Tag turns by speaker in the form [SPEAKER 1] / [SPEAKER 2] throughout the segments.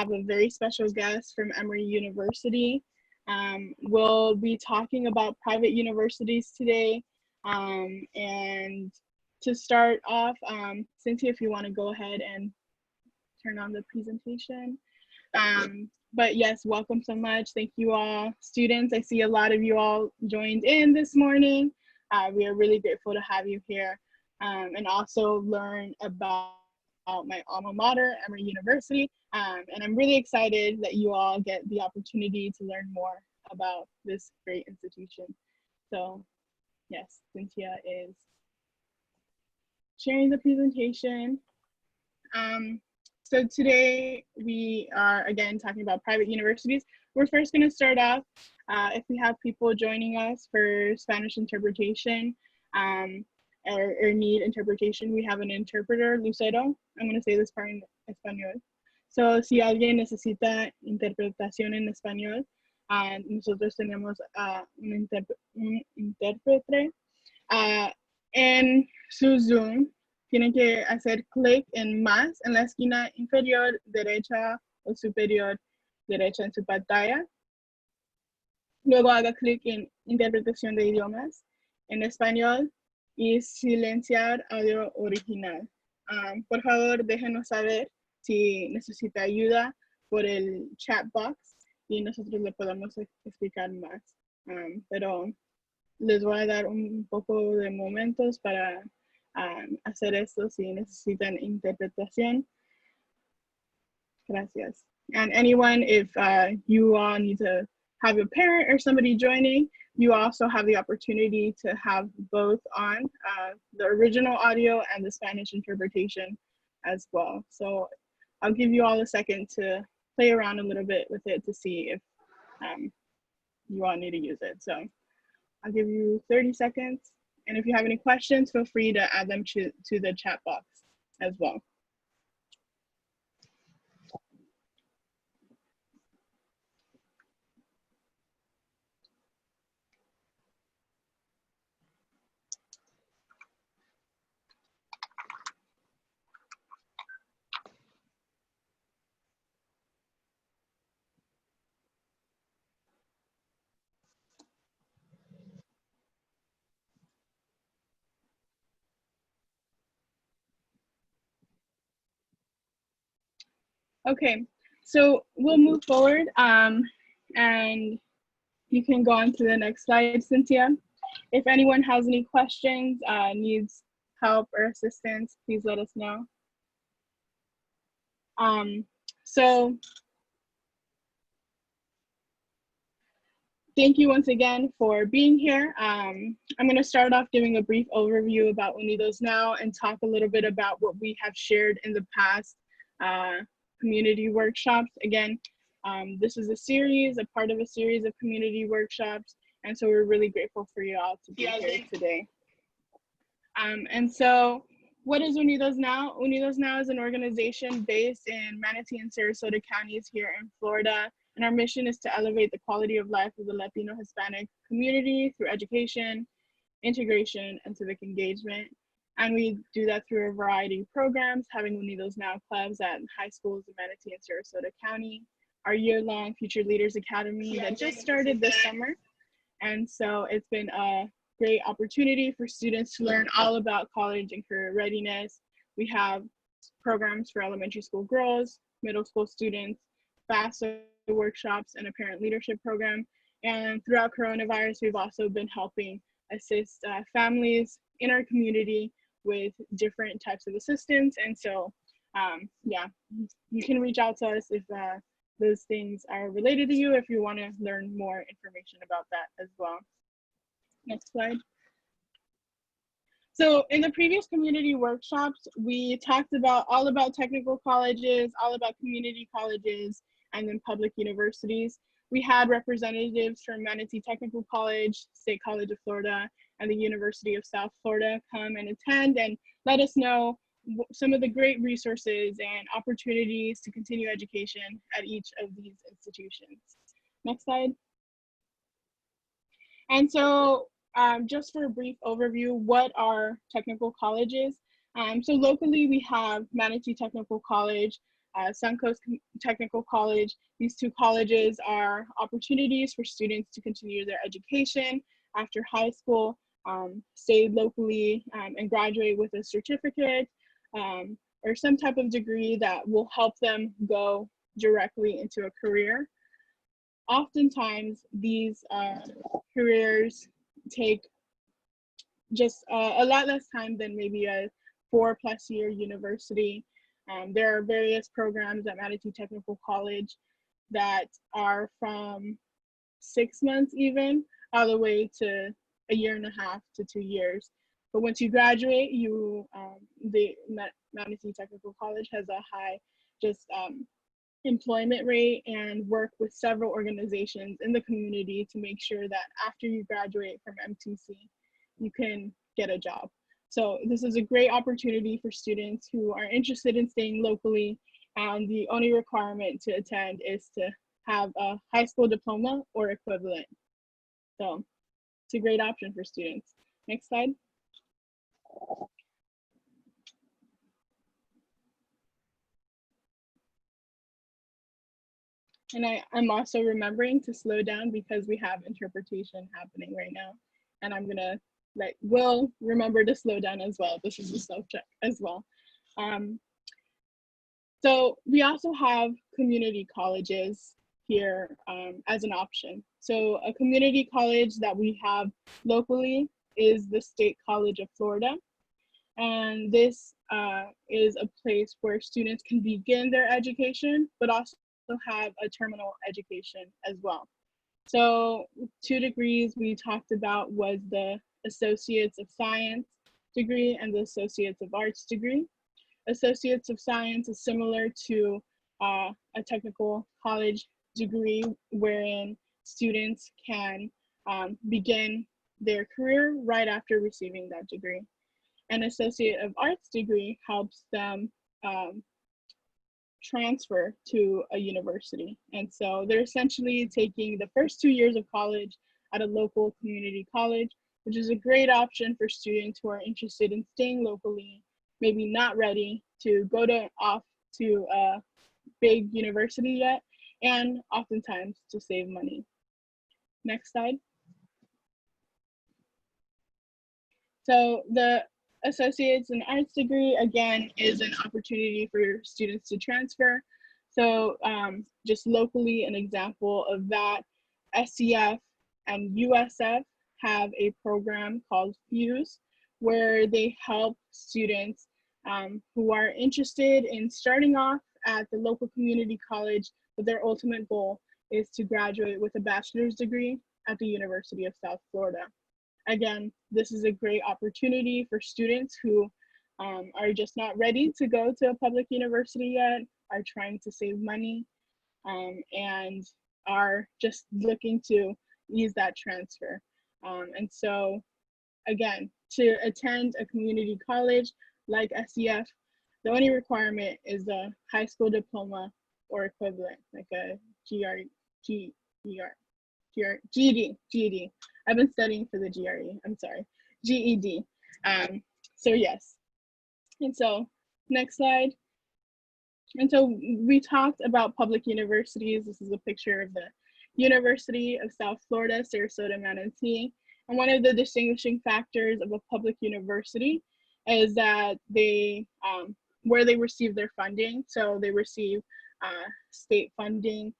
[SPEAKER 1] have a very special guest from Emory University. We'll be talking about private universities today. And to start off, Cynthia, if you want to go ahead and turn on the presentation. But yes, welcome so much. Thank you all. Students, I see a lot of you all joined in this morning. We are really grateful to have you here and also learn about my alma mater, Emory University. And I'm really excited that you all get the opportunity to learn more about this great institution. So yes, Cynthia is sharing the presentation. So today we are again talking about private universities. We're first going to start off if we have people joining us for Spanish interpretation or need interpretation. We have an interpreter, Lucero. I'm going to say this part in español. So si alguien necesita interpretación en español, nosotros tenemos un intérprete. En su Zoom, tienen que hacer clic en más en la esquina inferior derecha o superior derecha en su pantalla. Luego haga clic en interpretación de idiomas en español y silenciar audio original. Por favor, déjenos saber si necesita ayuda por el chat box y nosotros le podemos explicar más. Pero les voy a dar un poco de momentos para hacer esto si necesitan interpretación. Gracias. And anyone, if you all need to have a parent or somebody joining, you also have the opportunity to have both on the original audio and the Spanish interpretation as well. So I'll give you all a second to play around a little bit with it to see if you all need to use it. So I'll give you 30 seconds. And if you have any questions, feel free to add them to the chat box as well. Okay, so we'll move forward and you can go on to the next slide, Cynthia. If anyone has any questions, needs help or assistance, please let us know. So thank you once again for being here. I'm going to start off giving a brief overview about Unidos Now and talk a little bit about what we have shared in the past community workshops. Again, this is a part of a series of community workshops, and so we're really grateful for you all to be here today. And so what is Unidos Now? Unidos Now is an organization based in Manatee and Sarasota counties here in Florida, and our mission is to elevate the quality of life of the Latino Hispanic community through education, integration, and civic engagement. And we do that through a variety of programs, having Unidos Now clubs at high schools in Manatee and Sarasota County, our year-long Future Leaders Academy that just started this summer. And so it's been a great opportunity for students to learn all about college and career readiness. We have programs for elementary school girls, middle school students, FAFSA workshops, and a parent leadership program. And throughout coronavirus, we've also been helping assist families in our community with different types of assistance. And so, yeah, you can reach out to us if those things are related to you, if you want to learn more information about that as well. Next slide. So in the previous community workshops, we talked about all about technical colleges, all about community colleges, and then public universities. We had representatives from Manatee Technical College, State College of Florida, and the University of South Florida come and attend and let us know some of the great resources and opportunities to continue education at each of these institutions. Next slide. And so just for a brief overview, what are technical colleges? So locally we have Manatee Technical College. Suncoast Technical College. These two colleges are opportunities for students to continue their education after high school, stay locally, and graduate with a certificate or some type of degree that will help them go directly into a career. Oftentimes, these careers take just a lot less time than maybe a 4+ year university. There are various programs at Manitou Technical College that are from 6 months even, all the way to a 1.5 to 2 years. But once you graduate, the Manitou Technical College has a high employment rate and work with several organizations in the community to make sure that after you graduate from MTC, you can get a job. So this is a great opportunity for students who are interested in staying locally, and the only requirement to attend is to have a high school diploma or equivalent. So it's a great option for students. Next slide. And I'm also remembering to slow down because we have interpretation happening right now. And I'm gonna let Will remember to slow down as well. This is a self-check as well. So we also have community colleges here as an option. So a community college that we have locally is the State College of Florida. And this is a place where students can begin their education, but also have a terminal education as well. So 2 degrees we talked about was the Associates of Science degree and the Associates of Arts degree. Associates of Science is similar to a technical college degree wherein students can begin their career right after receiving that degree. An Associate of Arts degree helps them transfer to a university. And so they're essentially taking the first 2 years of college at a local community college, which is a great option for students who are interested in staying locally, maybe not ready to go off to a big university yet, and oftentimes to save money. Next slide. So the Associates in Arts degree, again, is an opportunity for students to transfer. So just locally, an example of that, SCF and USF have a program called FUSE, where they help students who are interested in starting off at the local community college, but their ultimate goal is to graduate with a bachelor's degree at the University of South Florida. Again, this is a great opportunity for students who are just not ready to go to a public university yet, are trying to save money, and are just looking to use that transfer. And so, again, to attend a community college like SCF, the only requirement is a high school diploma or equivalent, like a GED. I've been studying for the GRE, I'm sorry, GED. So yes, and so next slide. And so we talked about public universities. This is a picture of the University of South Florida, Sarasota, Manatee. And one of the distinguishing factors of a public university is that they, where they receive their funding. So they receive state funding,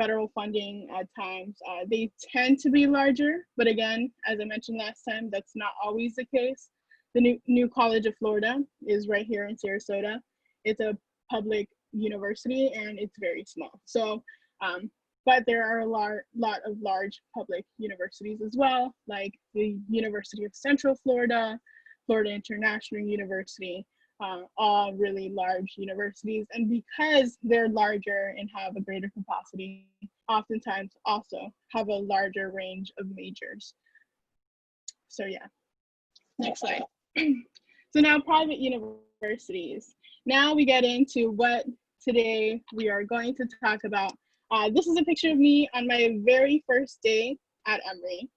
[SPEAKER 1] federal funding at times. They tend to be larger, but again, as I mentioned last time, that's not always the case. The New College of Florida is right here in Sarasota. It's a public university and it's very small. So, but there are a lot of large public universities as well, like the University of Central Florida, Florida International University, all really large universities. And because they're larger and have a greater capacity, oftentimes also have a larger range of majors. So yeah, next slide. So now private universities. Now we get into what today we are going to talk about. This is a picture of me on my very first day at Emory.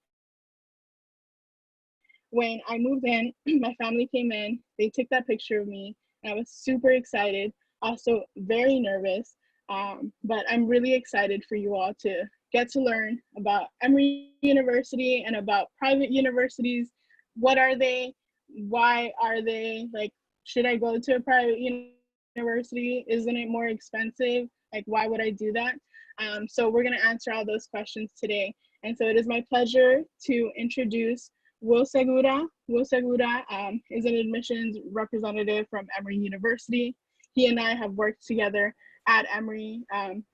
[SPEAKER 1] When I moved in, my family came in, they took that picture of me, and I was super excited. also very nervous. But I'm really excited for you all to get to learn about Emory University and about private universities. What are they? Why are they? Like, should I go to a private university? Isn't it more expensive? Like, why would I do that? So we're going to answer all those questions today. And so it is my pleasure to introduce Will Segura. Will Segura is an admissions representative from Emory University. He and I have worked together at Emory,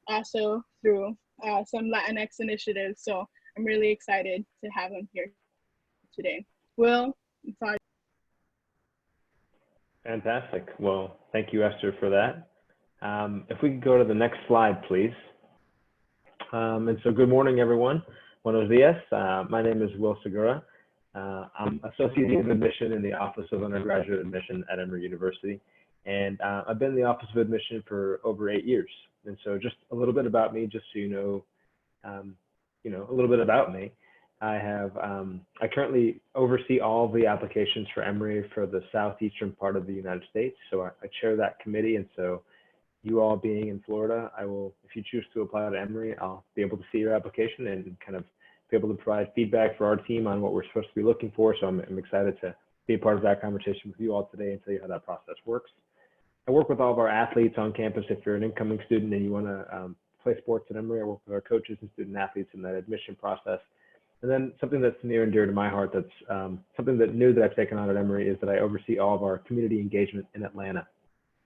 [SPEAKER 1] also through some Latinx initiatives. So I'm really excited to have him here today. Will, it's all.
[SPEAKER 2] Fantastic. Well, thank you, Esther, for that. If we could go to the next slide, please. And so good morning, everyone. Buenos dias. My name is Will Segura. I'm Associate Dean of Admission in the Office of Undergraduate Admission at Emory University. And I've been in the Office of Admission for over 8 years. And so just a little bit about me, just so you know, a little bit about me. I currently oversee all of the applications for Emory for the southeastern part of the United States. So I chair that committee. And so you all being in Florida, I will, if you choose to apply to Emory, I'll be able to see your application and kind of be able to provide feedback for our team on what we're supposed to be looking for. So I'm excited to be a part of that conversation with you all today and tell you how that process works. I work with all of our athletes on campus. If you're an incoming student and you want to play sports at Emory, I work with our coaches and student athletes in that admission process. And then something that's near and dear to my heart, that's something that new that I've taken on at Emory, is that I oversee all of our community engagement in Atlanta.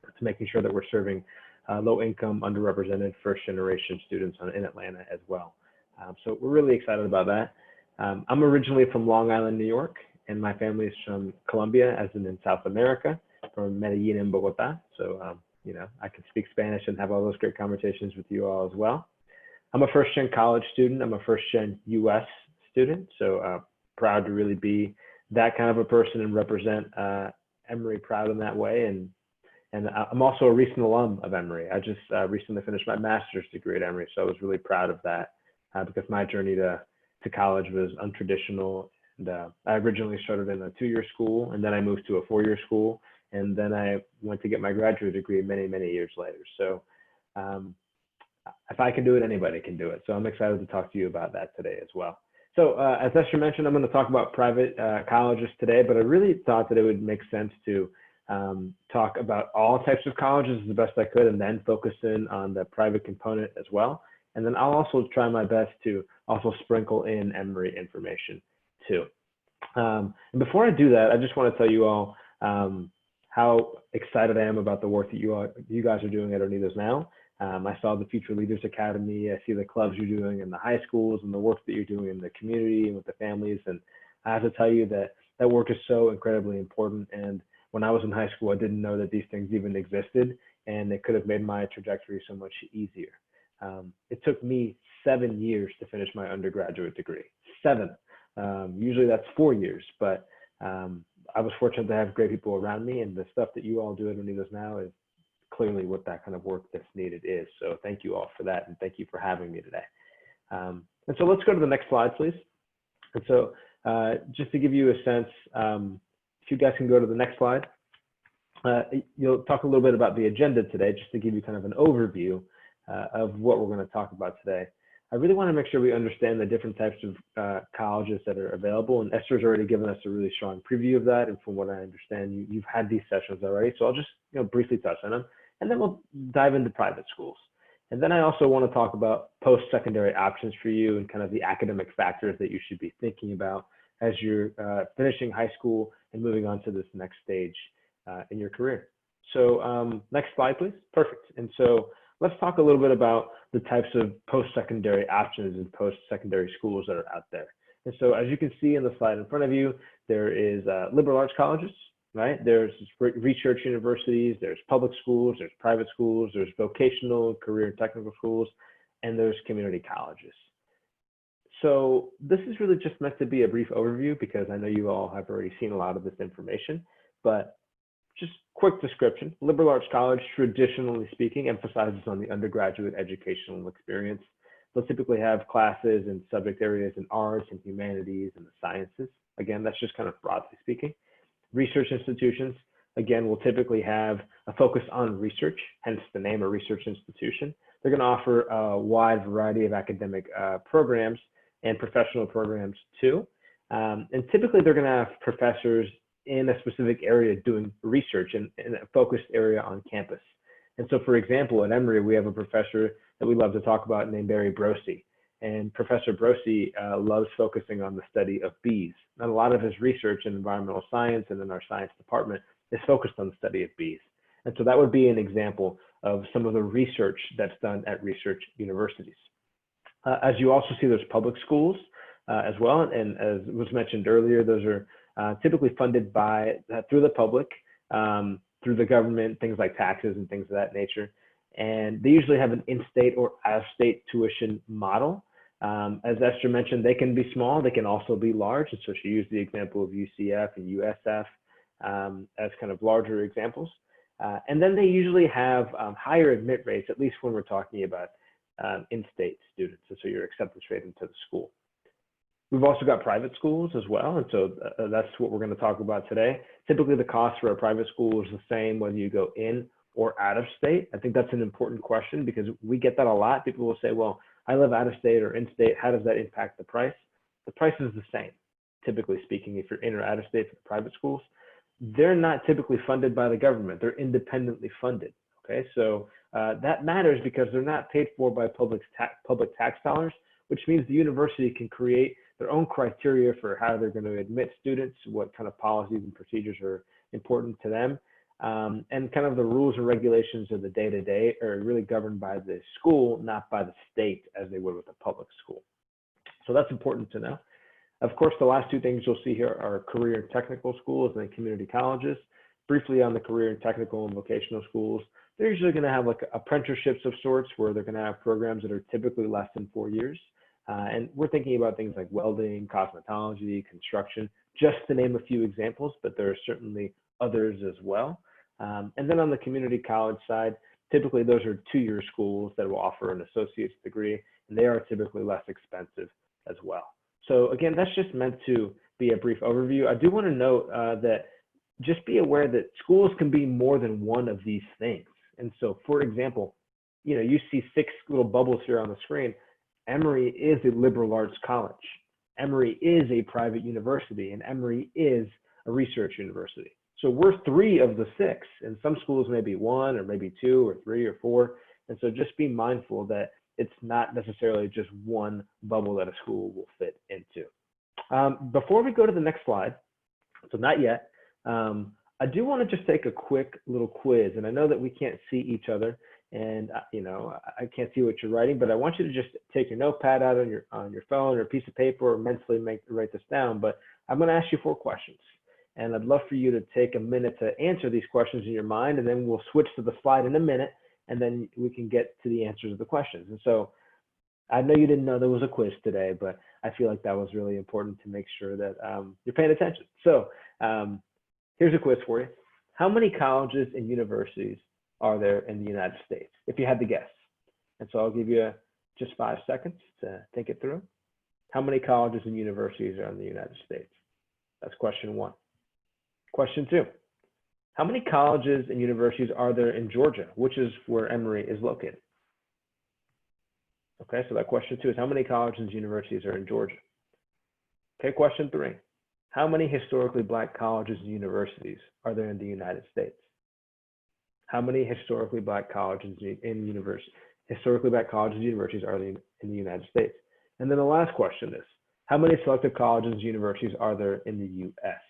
[SPEAKER 2] It's making sure that we're serving low-income, underrepresented, first-generation students in Atlanta as well. So we're really excited about that. I'm originally from Long Island, New York, and my family is from Colombia, as in South America, from Medellin and Bogota. So, I can speak Spanish and have all those great conversations with you all as well. I'm a first-gen college student. I'm a first-gen U.S. student. So proud to really be that kind of a person and represent Emory proud in that way. And I'm also a recent alum of Emory. I just recently finished my master's degree at Emory. So I was really proud of that because my journey to college was untraditional. And I originally started in a 2-year school, and then I moved to a 4-year school. And then I went to get my graduate degree many, many years later. So if I can do it, anybody can do it. So I'm excited to talk to you about that today as well. So as Esther mentioned, I'm going to talk about private colleges today, but I really thought that it would make sense to talk about all types of colleges the best I could, and then focus in on the private component as well. And then I'll also try my best to also sprinkle in Emory information too. And before I do that, I just want to tell you all how excited I am about the work that you guys are doing at Unidos Now. I saw the Future Leaders Academy. I see the clubs you're doing in the high schools and the work that you're doing in the community and with the families. And I have to tell you that that work is so incredibly important. And when I was in high school, I didn't know that these things even existed, and it could have made my trajectory so much easier. It took me 7 years to finish my undergraduate degree. 7. Usually that's 4 years, but I was fortunate to have great people around me, and the stuff that you all do at Unidos Now is clearly what that kind of work that's needed is. So thank you all for that, and thank you for having me today. And so let's go to the next slide, please. And so just to give you a sense, if you guys can go to the next slide, you'll talk a little bit about the agenda today, just to give you kind of an overview of what we're going to talk about today. I really want to make sure we understand the different types of colleges that are available, and Esther's already given us a really strong preview of that, and from what I understand, you've had these sessions already, so I'll just briefly touch on them, and then we'll dive into private schools. And then I also want to talk about post-secondary options for you and kind of the academic factors that you should be thinking about as you're finishing high school and moving on to this next stage in your career. So next slide, please. Perfect. And so let's talk a little bit about the types of post-secondary options and post-secondary schools that are out there. And so as you can see in the slide in front of you, there is liberal arts colleges, right? There's research universities, there's public schools, there's private schools, there's vocational, career and technical schools, and there's community colleges. So this is really just meant to be a brief overview because I know you all have already seen a lot of this information, but just quick description. Liberal arts college, traditionally speaking, emphasizes on the undergraduate educational experience. They'll typically have classes and subject areas in arts and humanities and the sciences. Again, that's just kind of broadly speaking. Research institutions, again, will typically have a focus on research, hence the name, a research institution. They're going to offer a wide variety of academic programs and professional programs too. And typically they're going to have professors in a specific area doing research in a focused area on campus. And so, for example, at Emory, we have a professor that we love to talk about named Barry Brosi. And Professor Brosi loves focusing on the study of bees. And a lot of his research in environmental science and in our science department is focused on the study of bees. And so that would be an example of some of the research that's done at research universities. As you also see, there's public schools as well. And as was mentioned earlier, those are typically funded through the public, through the government, things like taxes and things of that nature. And they usually have an in-state or out-of-state tuition model. As Esther mentioned, they can be small, they can also be large. And so she used the example of UCF and USF as kind of larger examples. And then they usually have higher admit rates, at least when we're talking about in-state students, and so your acceptance rate into the school. We've also got private schools as well, and so that's what we're going to talk about today. Typically, the cost for a private school is the same whether you go in or out of state. I think that's an important question because we get that a lot. People will say, well, I live out of state or in state. How does that impact the price? The price is the same, typically speaking, if you're in or out of state for the private schools. They're not typically funded by the government. They're independently funded. Okay, so that matters because they're not paid for by public tax dollars, which means the university can create their own criteria for how they're going to admit students, what kind of policies and procedures are important to them, and kind of the rules and regulations of the day-to-day are really governed by the school, not by the state as they would with a public school. So that's important to know. Of course, the last two things you'll see here are career and technical schools and then community colleges. Briefly on the career and technical and vocational schools, they're usually going to have like apprenticeships of sorts where they're going to have programs that are typically less than 4 years. And we're thinking about things like welding, cosmetology, construction, just to name a few examples, but there are certainly others as well. And then on the community college side, typically those are 2-year schools that will offer an associate's degree, and they are typically less expensive as well. So again, that's just meant to be a brief overview. I do want to note that just be aware that schools can be more than one of these things. And so, for example, you see 6 little bubbles here on the screen. Emory is a liberal arts college. Emory is a private university, and Emory is a research university. So we're 3 of the 6, and some schools may be 1 or maybe 2 or 3 or 4. And so just be mindful that it's not necessarily just one bubble that a school will fit into. Before we go to the next slide, so not yet, I do want to just take a quick little quiz, and I know that we can't see each other, and I can't see what you're writing, but I want you to just take your notepad out on your phone or a piece of paper or mentally write this down. But I'm going to ask you 4 questions, and I'd love for you to take a minute to answer these questions in your mind, and then we'll switch to the slide in a minute, and then we can get to the answers of the questions. And so I know you didn't know there was a quiz today, but I feel like that was really important to make sure that you're paying attention. So here's a quiz for you. How many colleges and universities are there in the United States, if you had to guess? And so I'll give you just 5 seconds to think it through. How many colleges and universities are in the United States? That's question 1. Question 2. How many colleges and universities are there in Georgia, which is where Emory is located? Okay, so that question 2 is how many colleges and universities are in Georgia? Okay, question 3. How many historically Black colleges and universities are there in the United States? How many historically Black colleges and universities are there in the United States? And then the last question is, how many selective colleges and universities are there in the U.S.?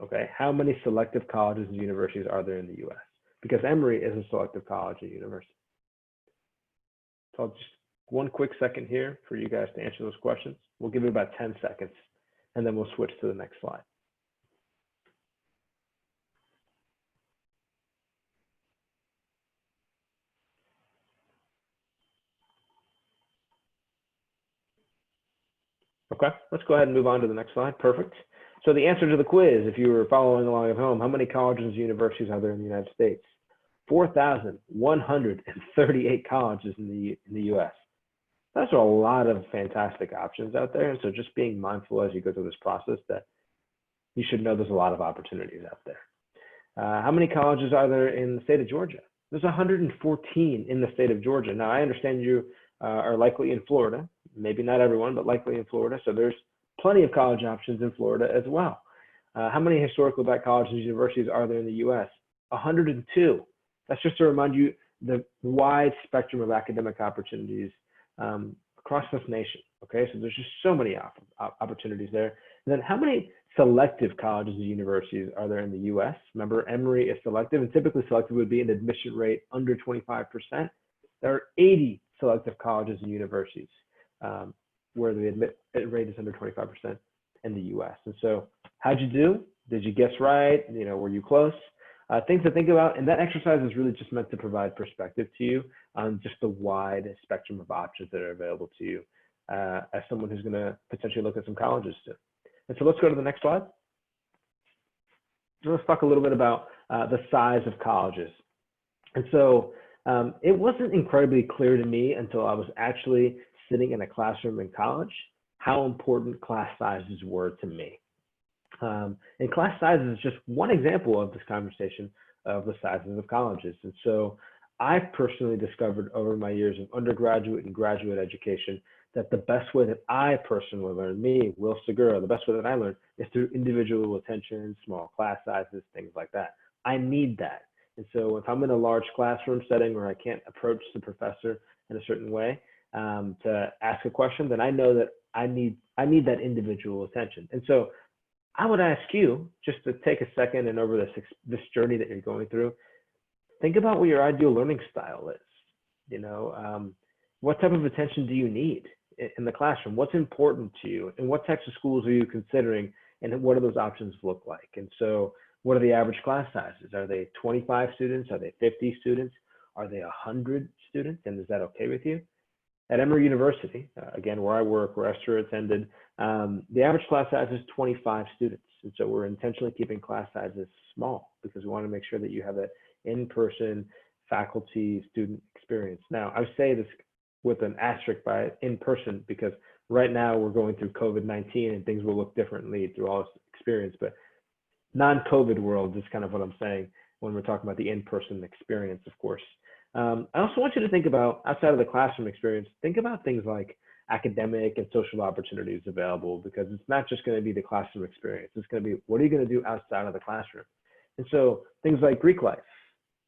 [SPEAKER 2] Okay, how many selective colleges and universities are there in the U.S.? Because Emory is a selective college and university. So I'll just 1 quick second here for you guys to answer those questions. We'll give it about 10 seconds, and then we'll switch to the next slide. Okay, let's go ahead and move on to the next slide. Perfect. So the answer to the quiz, if you were following along at home, how many colleges and universities are there in the United States? 4,138 colleges in the U.S. Those are a lot of fantastic options out there. And so just being mindful as you go through this process that you should know there's a lot of opportunities out there. How many colleges are there in the state of Georgia? There's 114 in the state of Georgia. Now, I understand you are likely in Florida, maybe not everyone, but likely in Florida. So there's plenty of college options in Florida as well. How many historically black colleges and universities are there in the US? 102. That's just to remind you the wide spectrum of academic opportunities across this nation. Okay, so there's just so many opportunities there. And then how many selective colleges and universities are there in the US? Remember, Emory is selective, and typically selective would be an admission rate under 25%. There are 80 selective colleges and universities where the admit rate is under 25% in the US. And so how'd you do? Did you guess right? You know, were you close? Things to think about, and that exercise is really just meant to provide perspective to you on just the wide spectrum of options that are available to you as someone who's going to potentially look at some colleges too. And so let's go to the next slide. Let's talk a little bit about the size of colleges. And so it wasn't incredibly clear to me until I was actually sitting in a classroom in college how important class sizes were to me. And class sizes is just one example of this conversation of the sizes of colleges. And so I've personally discovered over my years of undergraduate and graduate education that the best way that I personally learned, me, Will Segura, the best way that I learned is through individual attention, small class sizes, things like that. I need that. And so if I'm in a large classroom setting where I can't approach the professor in a certain way to ask a question, then I know that I need that individual attention. And so I would ask you just to take a second and over this journey that you're going through, think about what your ideal learning style is. You know, what type of attention do you need in the classroom? What's important to you? And what types of schools are you considering? And what do those options look like? And so what are the average class sizes? Are they 25 students? Are they 50 students? Are they 100 students? And is that okay with you? At Emory University, again, where I work, where Esther attended, the average class size is 25 students. And so we're intentionally keeping class sizes small because we want to make sure that you have that in-person faculty student experience. Now, I say this with an asterisk by in-person because right now we're going through COVID-19 and things will look differently through all this experience, but non-COVID world is kind of what I'm saying when we're talking about the in-person experience, of course. I also want you to think about, outside of the classroom experience, think about things like academic and social opportunities available, because it's not just going to be the classroom experience. It's going to be, what are you going to do outside of the classroom? And so things like Greek life,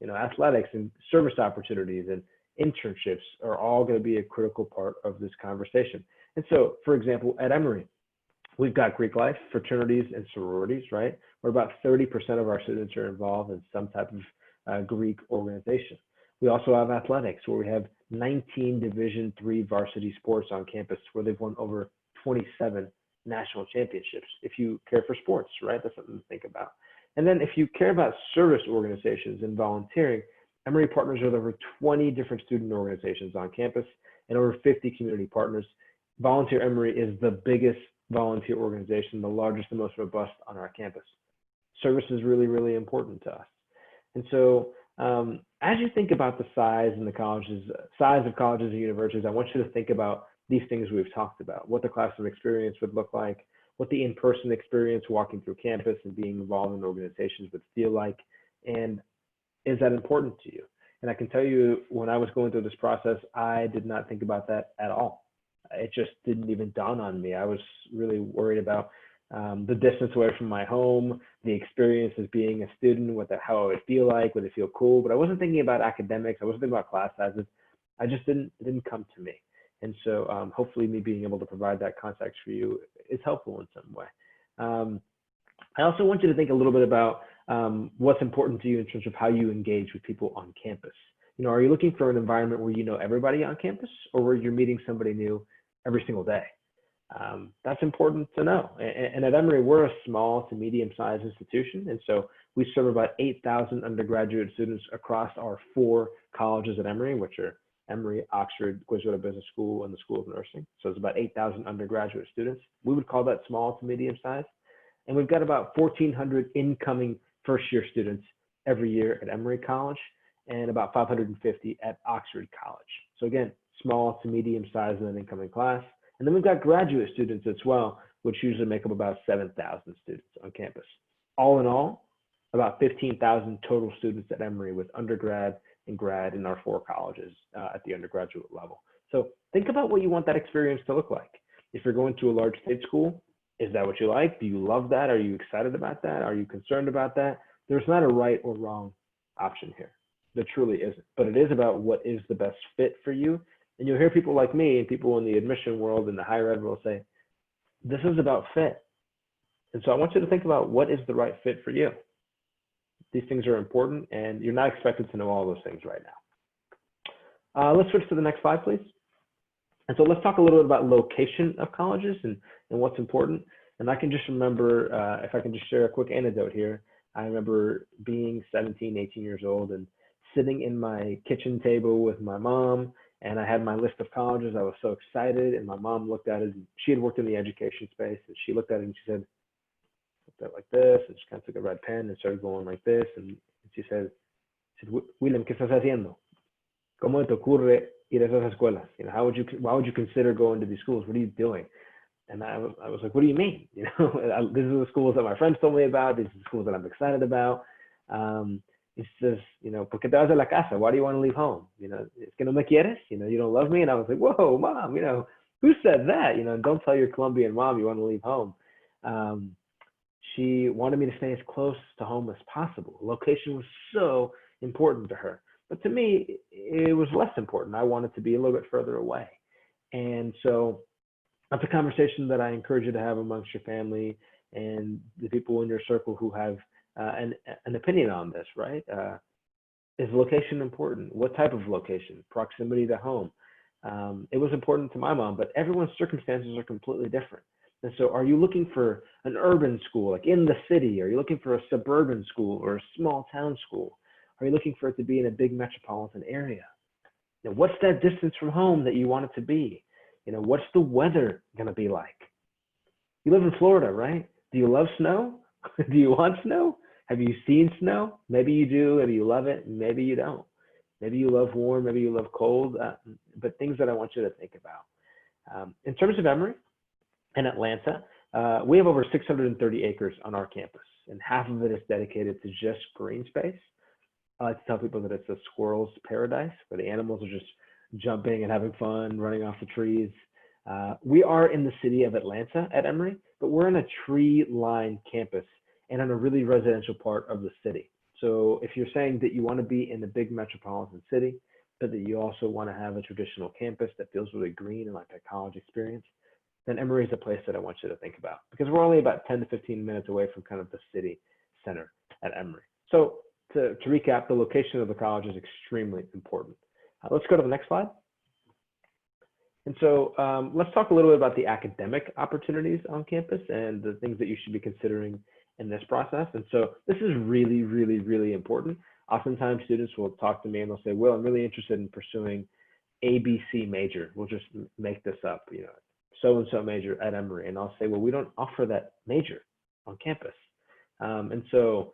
[SPEAKER 2] you know, athletics and service opportunities and internships are all going to be a critical part of this conversation. And so, for example, at Emory, we've got Greek life, fraternities and sororities, right? Where about 30% of our students are involved in some type of Greek organization. We also have athletics, where we have 19 Division III varsity sports on campus, where they've won over 27 national championships. If you care for sports, right? That's something to think about. And then if you care about service organizations and volunteering, Emory partners with over 20 different student organizations on campus and over 50 community partners. Volunteer Emory is the biggest volunteer organization, the largest and most robust on our campus. Service is really, really important to us. And so as you think about the size of colleges and universities, I want you to think about these things we've talked about, what the classroom experience would look like, what the in-person experience walking through campus and being involved in organizations would feel like, and is that important to you? And I can tell you, when I was going through this process, I did not think about that at all. It just didn't even dawn on me. I was really worried about the distance away from my home, the experience as being a student, how it would feel like, would it feel cool? But I wasn't thinking about academics. I wasn't thinking about class sizes. It didn't come to me. And so hopefully me being able to provide that context for you is helpful in some way. I also want you to think a little bit about what's important to you in terms of how you engage with people on campus. You know, are you looking for an environment where you know everybody on campus, or where you're meeting somebody new every single day? That's important to know. And at Emory, we're a small to medium-sized institution. And so we serve about 8,000 undergraduate students across our 4 colleges at Emory, which are Emory, Oxford, Gwiswold Business School, and the School of Nursing. So it's about 8,000 undergraduate students. We would call that small to medium-sized. And we've got about 1,400 incoming first-year students every year at Emory College, and about 550 at Oxford College. So again, small to medium-sized in an incoming class. And then we've got graduate students as well, which usually make up about 7,000 students on campus. All in all, about 15,000 total students at Emory with undergrad and grad in our 4 colleges at the undergraduate level. So think about what you want that experience to look like. If you're going to a large state school, is that what you like? Do you love that? Are you excited about that? Are you concerned about that? There's not a right or wrong option here. There truly isn't. But it is about what is the best fit for you. And you'll hear people like me and people in the admission world and the higher ed will say, this is about fit. And so I want you to think about what is the right fit for you. These things are important, and you're not expected to know all those things right now. Let's switch to the next slide, please. And so let's talk a little bit about location of colleges and what's important. And I can just remember, if I can just share a quick anecdote here, I remember being 17, 18 years old and sitting in my kitchen table with my mom, and I had my list of colleges. I was so excited, and my mom looked at it. And she had worked in the education space, and she looked at it and she said, like this, and she kind of took a red pen and started going like this, and she said, William, ¿qué estás haciendo? ¿Cómo te ocurre ir a esas escuelas? You know, why would you consider going to these schools? What are you doing? And I was like, what do you mean? You know, these are the schools that my friends told me about. These are the schools that I'm excited about. It's just, you know, ¿por qué te vas de la casa? Why do you want to leave home? You know, es que no me quieres? You know, you don't love me? And I was like, whoa, mom, you know, who said that? You know, don't tell your Colombian mom you want to leave home. She wanted me to stay as close to home as possible. Location was so important to her. But to me, it was less important. I wanted to be a little bit further away. And so that's a conversation that I encourage you to have amongst your family and the people in your circle who have an opinion on this, right? Is location important? What type of location? Proximity to home. It was important to my mom, but everyone's circumstances are completely different. And so are you looking for an urban school, like in the city? Are you looking for a suburban school or a small town school? Are you looking for it to be in a big metropolitan area? You know, what's that distance from home that you want it to be? You know, what's the weather going to be like? You live in Florida, right? Do you love snow? Do you want snow? Have you seen snow? Maybe you do, maybe you love it, maybe you don't. Maybe you love warm, maybe you love cold, but things that I want you to think about. In terms of Emory, in Atlanta, we have over 630 acres on our campus, and half of it is dedicated to just green space. I like to tell people that it's a squirrel's paradise where the animals are just jumping and having fun, running off the trees. We are in the city of Atlanta at Emory, but we're in a tree-lined campus and in a really residential part of the city. So if you're saying that you want to be in a big metropolitan city, but that you also want to have a traditional campus that feels really green and like a college experience, then Emory is a place that I want you to think about, because we're only about 10 to 15 minutes away from kind of the city center at Emory. So to recap, the location of the college is extremely important. Let's go to the next slide. And so let's talk a little bit about the academic opportunities on campus and the things that you should be considering in this process. And so this is really, really, really important. Oftentimes students will talk to me and they'll say, Will, I'm really interested in pursuing ABC major. We'll just make this up, you know, so-and-so major at Emory. And I'll say, well, we don't offer that major on campus. And so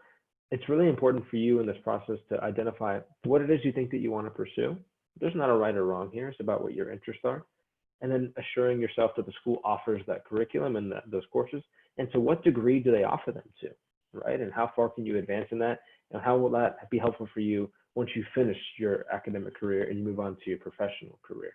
[SPEAKER 2] it's really important for you in this process to identify what it is you think that you want to pursue. There's not a right or wrong here. It's about what your interests are. And then assuring yourself that the school offers that curriculum and those courses. And to what degree do they offer them to, right? And how far can you advance in that? And how will that be helpful for you once you finish your academic career and you move on to your professional career?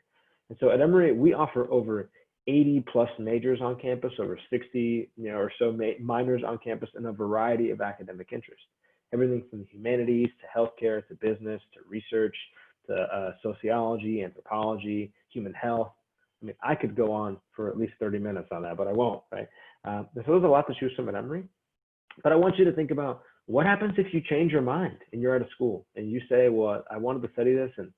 [SPEAKER 2] And so at Emory, we offer over 80 plus majors on campus, over 60 or so minors on campus, and a variety of academic interests. Everything from the humanities to healthcare to business to research to sociology, anthropology, human health. I mean, I could go on for at least 30 minutes on that, but I won't, right? So there's a lot to choose from at Emory. But I want you to think about what happens if you change your mind and you're at a school and you say, well, I wanted to study this and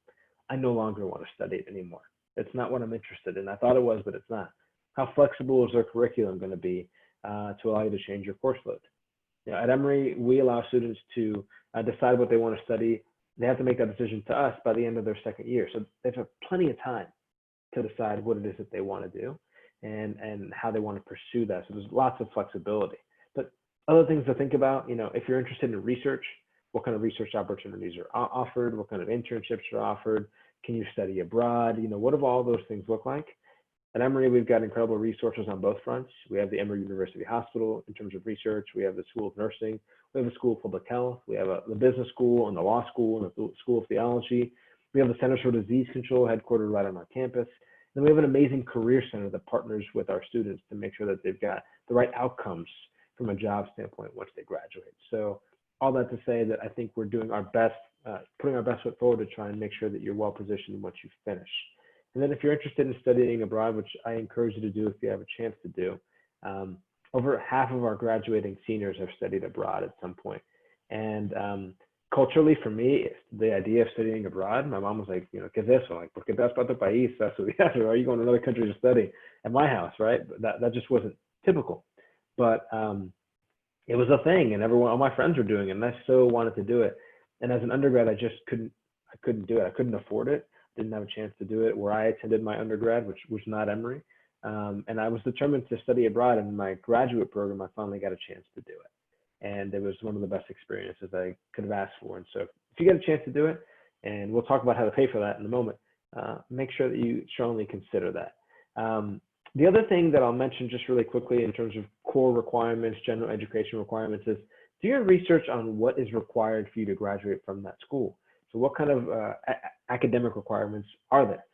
[SPEAKER 2] I no longer want to study it anymore. It's not what I'm interested in. I thought it was, but it's not. How flexible is their curriculum going to be to allow you to change your course load? You know, at Emory, we allow students to decide what they want to study. They have to make that decision to us by the end of their second year. So they've had plenty of time to decide what it is that they want to do and how they want to pursue that. So there's lots of flexibility. But other things to think about, you know, if you're interested in research, what kind of research opportunities are offered? What kind of internships are offered? Can you study abroad? You know, what do all those things look like? At Emory, we've got incredible resources on both fronts. We have the Emory University Hospital in terms of research. We have the School of Nursing. We have the School of Public Health. We have the Business School and the Law School and the School of Theology. We have the Centers for Disease Control headquartered right on our campus. And we have an amazing career center that partners with our students to make sure that they've got the right outcomes from a job standpoint once they graduate. So all that to say that I think we're doing our best, putting our best foot forward to try and make sure that you're well positioned once you finish. And then if you're interested in studying abroad, which I encourage you to do if you have a chance to do, over half of our graduating seniors have studied abroad at some point. And culturally, for me, the idea of studying abroad, my mom was like, you know, ¿qué es eso? Like, porque te vas para otro país? That's what we have. Are you going to another country to study? At my house, right? But that just wasn't typical. But it was a thing, and all my friends were doing it, and I so wanted to do it. And as an undergrad, I couldn't do it. I couldn't afford it. Didn't have a chance to do it where I attended my undergrad, which was not Emory. And I was determined to study abroad. And in my graduate program, I finally got a chance to do it. And it was one of the best experiences I could have asked for. And so if you get a chance to do it, and we'll talk about how to pay for that in a moment, make sure that you strongly consider that. The other thing that I'll mention just really quickly in terms of core requirements, general education requirements, is do your research on what is required for you to graduate from that school. So what kind of academic requirements are there?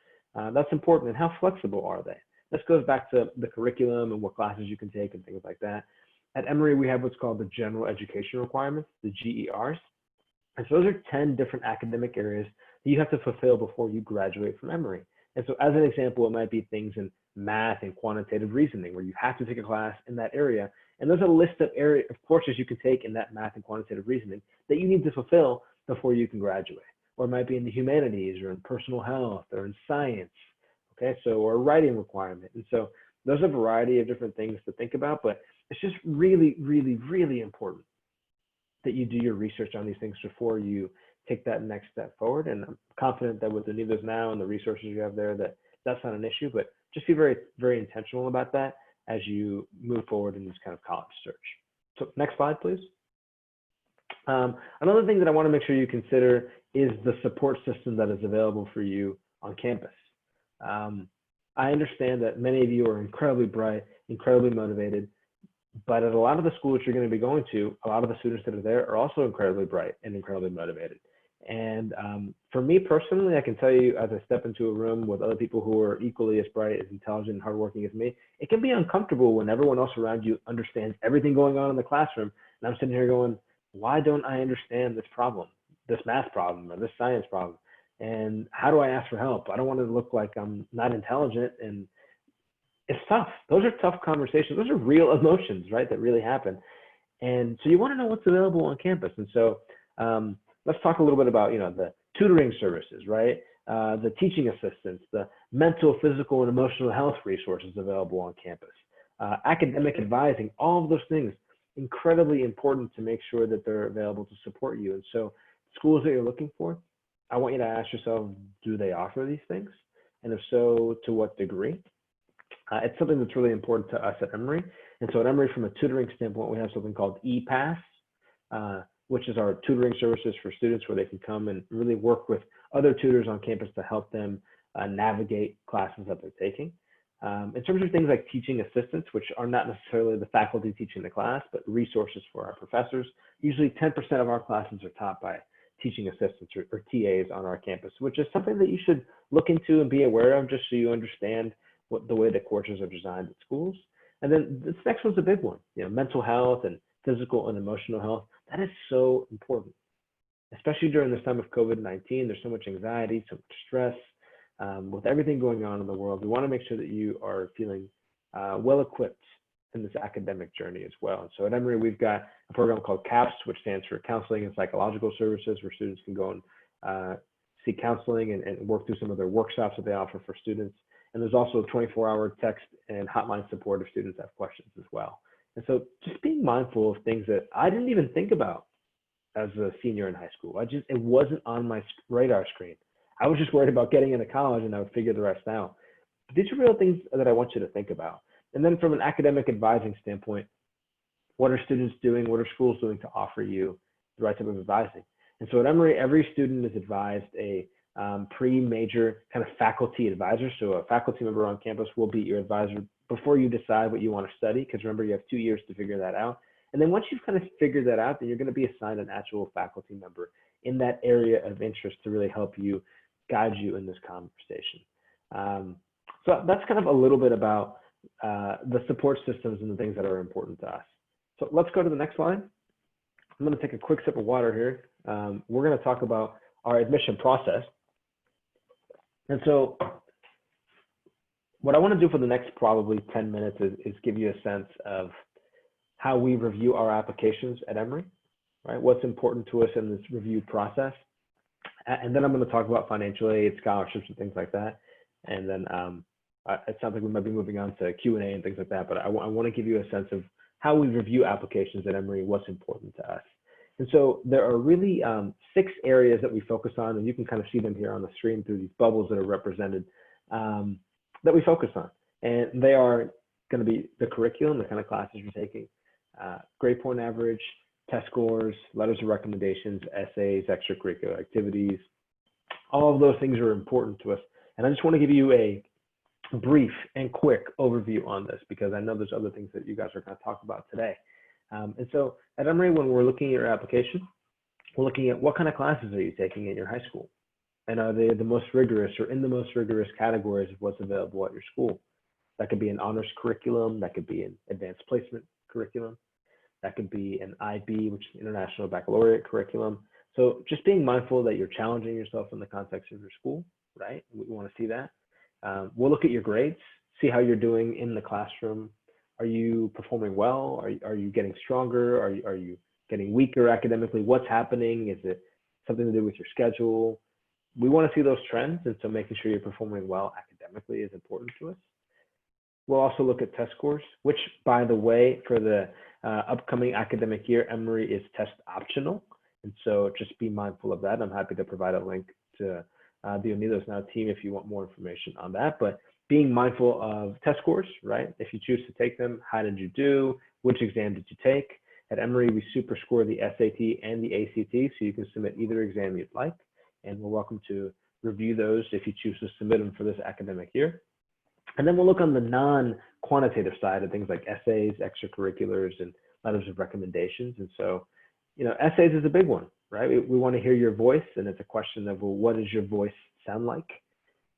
[SPEAKER 2] That's important. And how flexible are they? This goes back to the curriculum and what classes you can take and things like that. At Emory, we have what's called the general education requirements, the GERs. And so those are 10 different academic areas that you have to fulfill before you graduate from Emory. And so as an example, it might be things in math and quantitative reasoning, where you have to take a class in that area. And there's a list of courses you can take in that math and quantitative reasoning that you need to fulfill before you can graduate. Or it might be in the humanities or in personal health or in science, okay? So, or a writing requirement. And so there's a variety of different things to think about, but it's just really, really, really important that you do your research on these things before you take that next step forward. And I'm confident that with the Unidos Now and the resources you have there, that that's not an issue, but just be very, very intentional about that as you move forward in this kind of college search. So next slide, please. Another thing that I want to make sure you consider is the support system that is available for you on campus. I understand that many of you are incredibly bright, incredibly motivated, but at a lot of the schools you're going to be going to, a lot of the students that are there are also incredibly bright and incredibly motivated. And for me personally, I can tell you, as I step into a room with other people who are equally as bright, as intelligent, and hardworking as me, it can be uncomfortable when everyone else around you understands everything going on in the classroom. And I'm sitting here going, why don't I understand this problem, this math problem, or this science problem? And how do I ask for help? I don't want to look like I'm not intelligent. And it's tough. Those are tough conversations. Those are real emotions, right, that really happen. And so you want to know what's available on campus. And so let's talk a little bit about, the tutoring services, right? The teaching assistants, the mental, physical, and emotional health resources available on campus, academic advising, all of those things, incredibly important to make sure that they're available to support you. And so schools that you're looking for, I want you to ask yourself, do they offer these things? And if so, to what degree? It's something that's really important to us at Emory. And so at Emory, from a tutoring standpoint, we have something called ePass, which is our tutoring services for students where they can come and really work with other tutors on campus to help them navigate classes that they're taking. In terms of things like teaching assistants, which are not necessarily the faculty teaching the class, but resources for our professors, usually 10% of our classes are taught by teaching assistants or TAs on our campus, which is something that you should look into and be aware of just so you understand what the way that courses are designed at schools. And then this next one's a big one, mental health and physical and emotional health. That is so important, especially during this time of COVID-19. There's so much anxiety, so much stress. With everything going on in the world, we want to make sure that you are feeling well equipped in this academic journey as well. And so at Emory, we've got a program called CAPS, which stands for Counseling and Psychological Services, where students can go and seek counseling and work through some of their workshops that they offer for students. And there's also 24-hour text and hotline support if students have questions as well. And so just being mindful of things that I didn't even think about as a senior in high school. It wasn't on my radar screen. I was just worried about getting into college and I would figure the rest out. But these are real things that I want you to think about. And then from an academic advising standpoint, what are students doing? What are schools doing to offer you the right type of advising? And so at Emory, every student is advised a pre-major kind of faculty advisor. So a faculty member on campus will be your advisor before you decide what you want to study, because remember, you have 2 years to figure that out. And then once you've kind of figured that out, then you're going to be assigned an actual faculty member in that area of interest to really help you, guide you in this conversation. So that's kind of a little bit about the support systems and the things that are important to us. So let's go to the next slide. I'm going to take a quick sip of water here. We're going to talk about our admission process. And so what I want to do for the next probably 10 minutes is give you a sense of how we review our applications at Emory, right? What's important to us in this review process. And then I'm going to talk about financial aid, scholarships, and things like that. And then it sounds like we might be moving on to Q&A and things like that, but I want to give you a sense of how we review applications at Emory, what's important to us. And so there are really 6 areas that we focus on, and you can kind of see them here on the screen through these bubbles that are represented, that we focus on. And they are going to be the curriculum, the kind of classes you're taking, grade point average, test scores, letters of recommendations, essays, extracurricular activities. All of those things are important to us. And I just want to give you a brief and quick overview on this, because I know there's other things that you guys are going to talk about today. And so at Emory, when we're looking at your application, we're looking at what kind of classes are you taking in your high school? And are they the most rigorous or in the most rigorous categories of what's available at your school? That could be an honors curriculum, that could be an advanced placement curriculum, that could be an IB, which is International Baccalaureate curriculum. So just being mindful that you're challenging yourself in the context of your school, right? We want to see that. We'll look at your grades, see how you're doing in the classroom. Are you performing well? Are you getting stronger? Are you getting weaker academically? What's happening? Is it something to do with your schedule? We want to see those trends, and so making sure you're performing well academically is important to us. We'll also look at test scores, which, by the way, for the upcoming academic year, Emory is test optional. And so just be mindful of that. I'm happy to provide a link to the Unidos Now team if you want more information on that. But being mindful of test scores, right? If you choose to take them, how did you do? Which exam did you take? At Emory, we super score the SAT and the ACT, so you can submit either exam you'd like. And we're welcome to review those if you choose to submit them for this academic year. And then we'll look on the non-quantitative side of things like essays, extracurriculars, and letters of recommendations. And so, you know, essays is a big one, right? We want to hear your voice, and it's a question of, well, what does your voice sound like?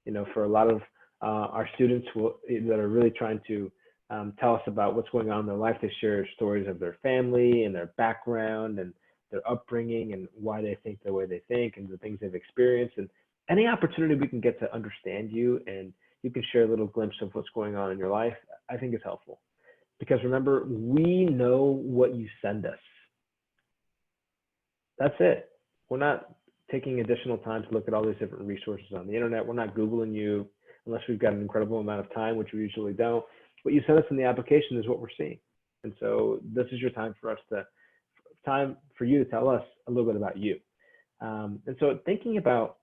[SPEAKER 2] You know, for a lot of our students that are really trying to tell us about what's going on in their life, they share stories of their family and their background and their upbringing and why they think the way they think and the things they've experienced. And any opportunity we can get to understand you and you can share a little glimpse of what's going on in your life, I think is helpful. Because remember, we know what you send us. That's it. We're not taking additional time to look at all these different resources on the internet. We're not Googling you unless we've got an incredible amount of time, which we usually don't. What you send us in the application is what we're seeing. And so this is your time for you to tell us a little bit about you. And so thinking about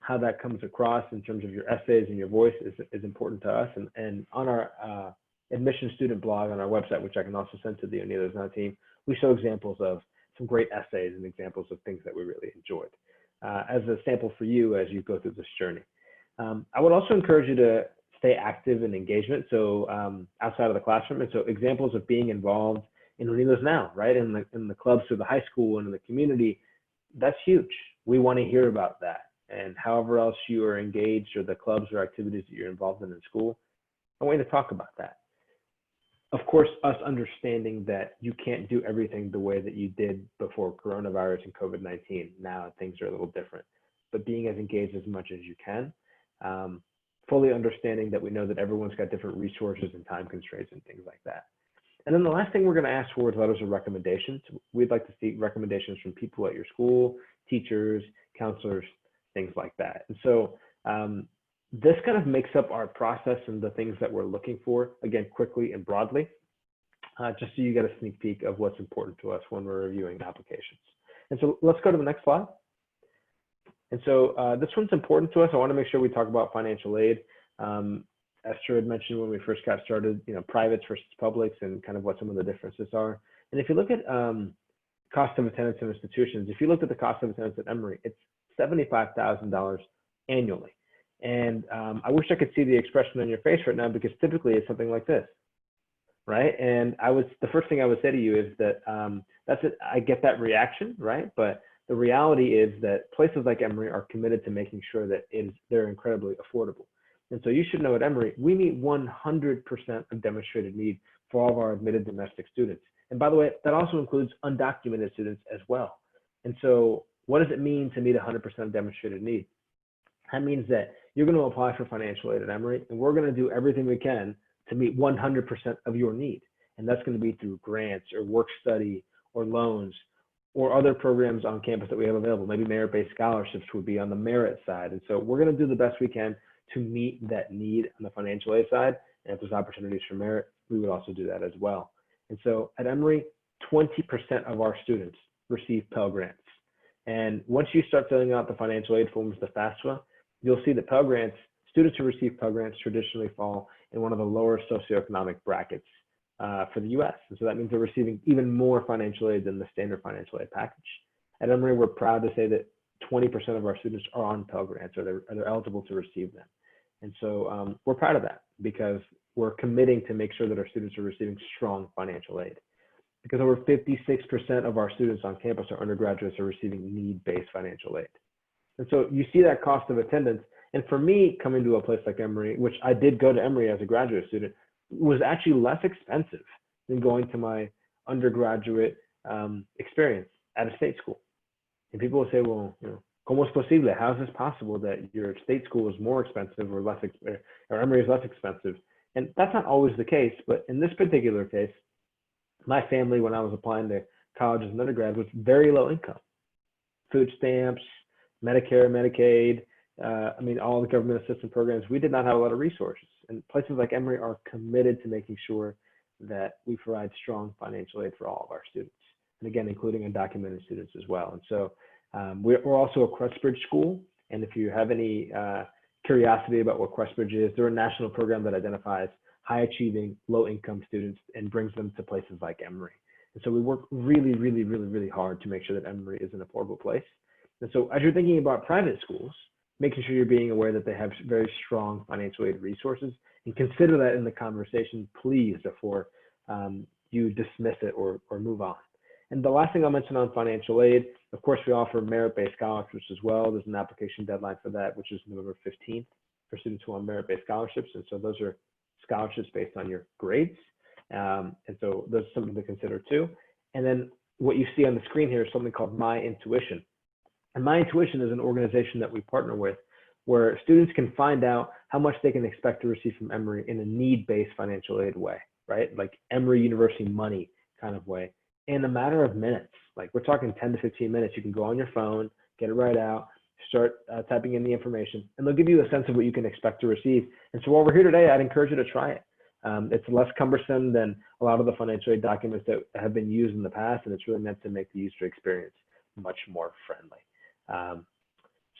[SPEAKER 2] how that comes across in terms of your essays and your voice is important to us. And on our admission student blog on our website, which I can also send to the Unidos Now team, we show examples of some great essays and examples of things that we really enjoyed as a sample for you as you go through this journey. I would also encourage you to stay active in engagement, so outside of the classroom. And so examples of being involved in Unidos Now, right? In the clubs through the high school and in the community, that's huge. We want to hear about that. And however else you are engaged or the clubs or activities that you're involved in school, I want you to talk about that. Of course, us understanding that you can't do everything the way that you did before coronavirus and COVID-19. Now things are a little different, but being as engaged as much as you can, fully understanding that we know that everyone's got different resources and time constraints and things like that. And then the last thing we're going to ask for is letters of recommendations. We'd like to see recommendations from people at your school, teachers, counselors, things like that. And so this kind of makes up our process and the things that we're looking for, again, quickly and broadly, just so you get a sneak peek of what's important to us when we're reviewing applications. And so let's go to the next slide. And so this one's important to us. I want to make sure we talk about financial aid. Esther had mentioned when we first got started, you know, privates versus publics and kind of what some of the differences are. And if you look at cost of attendance in institutions, if you look at the cost of attendance at Emory, it's $75,000 annually. And I wish I could see the expression on your face right now, because typically it's something like this, right? And the first thing I would say to you is that that's it. I get that reaction, right? But the reality is that places like Emory are committed to making sure that they're incredibly affordable. And so you should know at Emory, we meet 100% of demonstrated need for all of our admitted domestic students. And by the way, that also includes undocumented students as well. And so what does it mean to meet 100% of demonstrated need? That means that you're going to apply for financial aid at Emory, and we're going to do everything we can to meet 100% of your need. And that's going to be through grants or work study or loans or other programs on campus that we have available. Maybe merit-based scholarships would be on the merit side. And so we're going to do the best we can to meet that need on the financial aid side. And if there's opportunities for merit, we would also do that as well. And so at Emory, 20% of our students receive Pell Grants. And once you start filling out the financial aid forms, the FAFSA, you'll see that Pell Grants, students who receive Pell Grants traditionally fall in one of the lower socioeconomic brackets for the US. And so that means they're receiving even more financial aid than the standard financial aid package. At Emory, we're proud to say that 20% of our students are on Pell Grants, or they're eligible to receive them. And so we're proud of that, because we're committing to make sure that our students are receiving strong financial aid. Because over 56% of our students on campus, our undergraduates, are receiving need-based financial aid. And so you see that cost of attendance. And for me, coming to a place like Emory, which I did go to Emory as a graduate student, was actually less expensive than going to my undergraduate experience at a state school. And people will say, well, ¿cómo es posible? How is this possible that your state school is more expensive, or Emory is less expensive? And that's not always the case, but in this particular case, my family, when I was applying to college as an undergrad, was very low income. Food stamps, Medicare, Medicaid, all the government assistance programs, we did not have a lot of resources. And places like Emory are committed to making sure that we provide strong financial aid for all of our students. And again, including undocumented students as well. And so we're also a Questbridge school. And if you have any curiosity about what Questbridge is, they're a national program that identifies high achieving, low income students and brings them to places like Emory. And so we work really, really, really, really hard to make sure that Emory is an affordable place. And so as you're thinking about private schools, making sure you're being aware that they have very strong financial aid resources, and consider that in the conversation, please, before you dismiss it or move on. And the last thing I'll mention on financial aid, of course, we offer merit-based scholarships as well. There's an application deadline for that, which is November 15th for students who want merit-based scholarships. And so those are scholarships based on your grades. And so there's something to consider too. And then what you see on the screen here is something called My Intuition. And My Intuition is an organization that we partner with, where students can find out how much they can expect to receive from Emory in a need-based financial aid way, right? Like Emory University money kind of way, in a matter of minutes. Like we're talking 10 to 15 minutes. You can go on your phone, get it right out, start typing in the information, and they'll give you a sense of what you can expect to receive. And so while we're here today, I'd encourage you to try it. It's less cumbersome than a lot of the financial aid documents that have been used in the past, and it's really meant to make the user experience much more friendly.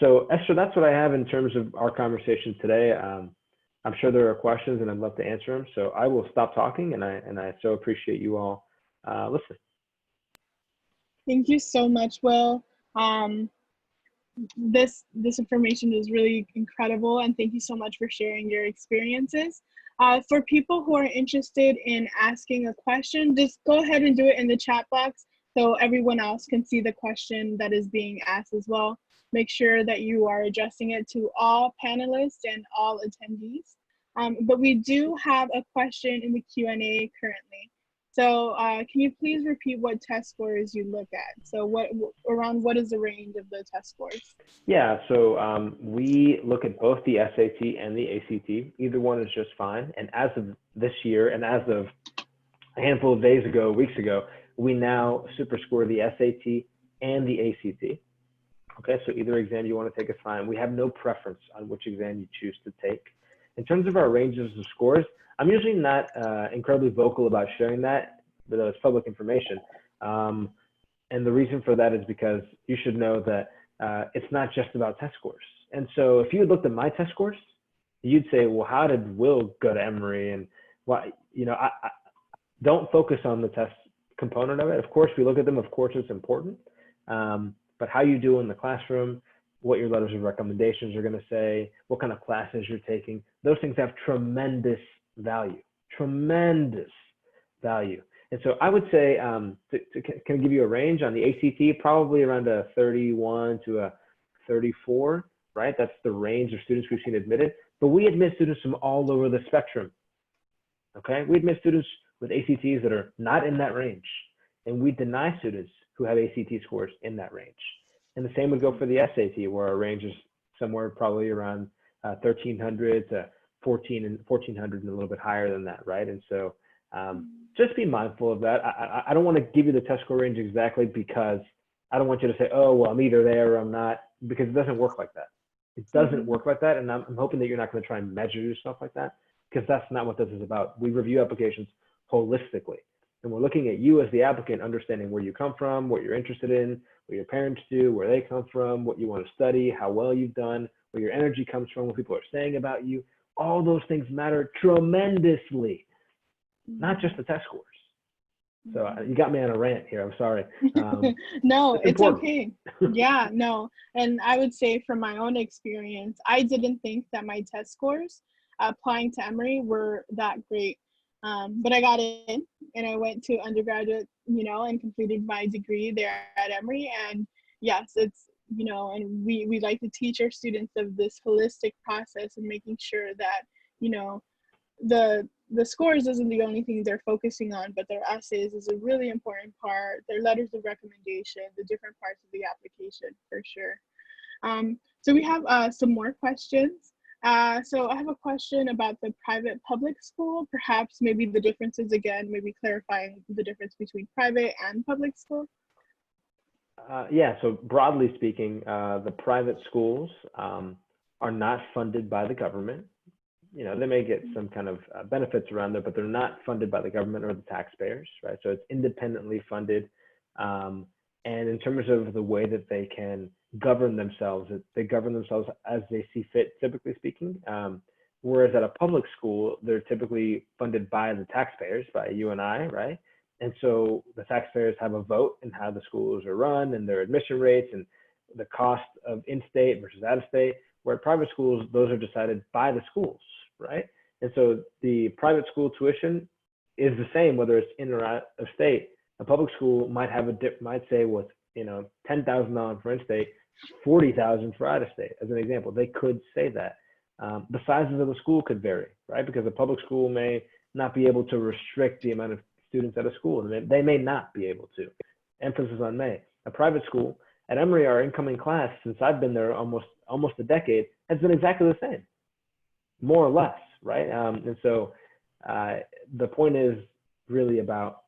[SPEAKER 2] So Esther, that's what I have in terms of our conversation today. I'm sure there are questions, and I'd love to answer them. So I will stop talking, and I so appreciate you all listening.
[SPEAKER 1] Thank you so much, Will. This information is really incredible, and thank you so much for sharing your experiences. For people who are interested in asking a question, just go ahead and do it in the chat box so everyone else can see the question that is being asked as well. Make sure that you are addressing it to all panelists and all attendees. But we do have a question in the Q&A currently. So can you please repeat what test scores you look at? So what is the range of the test scores?
[SPEAKER 2] Yeah, so we look at both the SAT and the ACT. Either one is just fine. And as of this year, and as of a handful of days ago, weeks ago, we now super score the SAT and the ACT. Okay, so either exam you want to take is fine. We have no preference on which exam you choose to take. In terms of our ranges of scores, I'm usually not incredibly vocal about sharing that, but it's public information. And the reason for that is because you should know that it's not just about test scores. And so if you had looked at my test scores, you'd say, well, how did Will go to Emory? And why, I don't focus on the test component of it. Of course, we look at them. Of course, it's important. But how you do in the classroom, what your letters of recommendations are going to say, what kind of classes you're taking. Those things have tremendous value, tremendous value. And so I would say, can I give you a range on the ACT? Probably around a 31 to a 34, right? That's the range of students we've seen admitted. But we admit students from all over the spectrum, okay? We admit students with ACTs that are not in that range. And we deny students who have ACT scores in that range. And the same would go for the SAT, where our range is somewhere probably around 1,300 to 1,400 and a little bit higher than that, right? And so just be mindful of that. I don't want to give you the test score range exactly because I don't want you to say, oh, well, I'm either there or I'm not, because it doesn't work like that. It doesn't work like that. And I'm hoping that you're not going to try and measure yourself like that, because that's not what this is about. We review applications holistically. And we're looking at you as the applicant, understanding where you come from, what you're interested in, what your parents do, where they come from, what you want to study, how well you've done, where your energy comes from, what people are saying about you. All those things matter tremendously, not just the test scores. So you got me on a rant here. I'm sorry.
[SPEAKER 1] No, it's okay. Yeah, no. And I would say from my own experience, I didn't think that my test scores applying to Emory were that great. But I got in and I went to undergraduate, and completed my degree there at Emory. And yes, it's, and we like to teach our students of this holistic process and making sure that, the scores isn't the only thing they're focusing on, but their essays is a really important part, their letters of recommendation, the different parts of the application for sure. So we have some more questions. So I have a question about the private public school, perhaps maybe the differences again, maybe clarifying the difference between private and public school.
[SPEAKER 2] Yeah, so broadly speaking, the private schools are not funded by the government. They may get some kind of benefits around there, but they're not funded by the government or the taxpayers, right? So it's independently funded. And in terms of the way that they can govern themselves, they govern themselves as they see fit, typically speaking. Whereas at a public school, they're typically funded by the taxpayers, by you and I, right? And so the taxpayers have a vote in how the schools are run and their admission rates and the cost of in-state versus out-of-state. Where at private schools, those are decided by the schools, right? And so the private school tuition is the same whether it's in or out of state. A public school might have might say with $10,000 for in-state, $40,000 for out-of-state, as an example. They could say that. The sizes of the school could vary, right? Because a public school may not be able to restrict the amount of students at a school, and they may not be able to. Emphasis on may. A private school at Emory, our incoming class, since I've been there almost a decade, has been exactly the same, more or less, right? And so the point is really about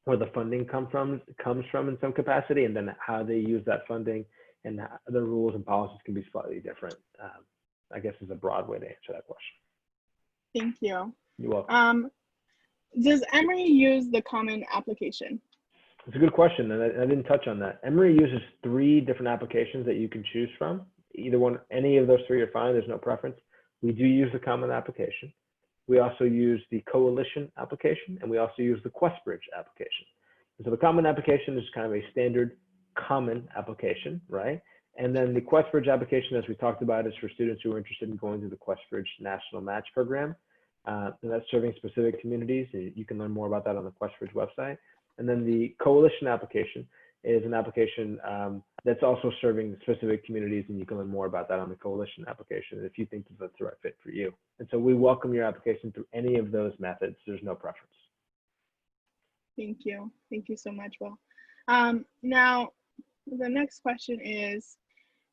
[SPEAKER 2] where the funding comes from in some capacity, and then how they use that funding, and the rules and policies can be slightly different. I guess is a broad way to answer that question.
[SPEAKER 1] Thank you.
[SPEAKER 2] You're welcome.
[SPEAKER 1] Does Emory use the Common Application?
[SPEAKER 2] It's a good question, and I didn't touch on that. Emory uses 3 different applications that you can choose from. Either one, any of those 3 are fine. There's no preference. We do use the Common Application. We also use the Coalition application, and we also use the QuestBridge application. And so the Common Application is kind of a standard common application, right? And then the QuestBridge application, as we talked about, is for students who are interested in going to the QuestBridge National Match Program. And that's serving specific communities. And you can learn more about that on the QuestBridge website. And then the Coalition application is an application that's also serving specific communities, and you can learn more about that on the Coalition application if you think that that's the right fit for you. And so we welcome your application through any of those methods. There's no preference.
[SPEAKER 1] Thank you. Thank you so much, Will. Now, the next question is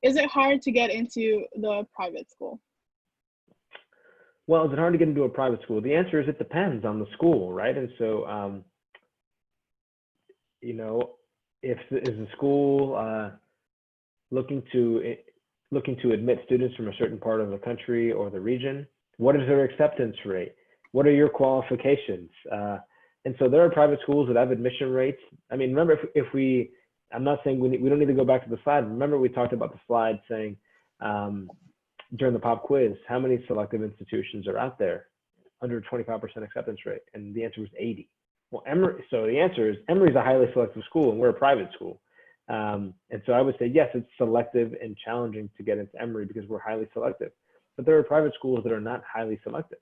[SPEAKER 1] it hard to get into the private school?
[SPEAKER 2] Well, is it hard to get into a private school? The answer is it depends on the school, right? And so, if is the school looking to admit students from a certain part of the country or the region? What is their acceptance rate? What are your qualifications? And so there are private schools that have admission rates. I mean, remember, I'm not saying we don't need to go back to the slide. Remember, we talked about the slide saying during the pop quiz, how many selective institutions are out there under 25% acceptance rate? And the answer was 80. Well, Emory, so the answer is Emory is a highly selective school, and we're a private school. And so I would say, yes, it's selective and challenging to get into Emory because we're highly selective. But there are private schools that are not highly selective.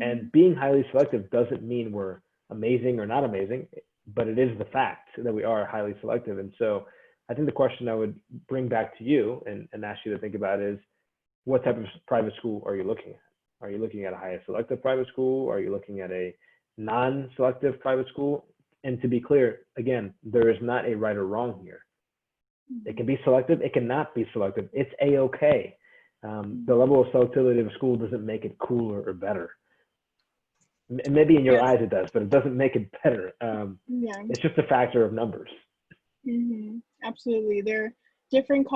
[SPEAKER 2] And being highly selective doesn't mean we're amazing or not amazing, but it is the fact that we are highly selective. And so I think the question I would bring back to you and ask you to think about is, what type of private school are you looking at? Are you looking at a highly selective private school? Are you looking at a non-selective private school? And to be clear, again, there is not a right or wrong here. It can be selective, it cannot be selective. It's a-okay. The level of selectivity of a school doesn't make it cooler or better. Maybe in your eyes it does, but it doesn't make it better. It's just a factor of numbers.
[SPEAKER 1] Absolutely. There are different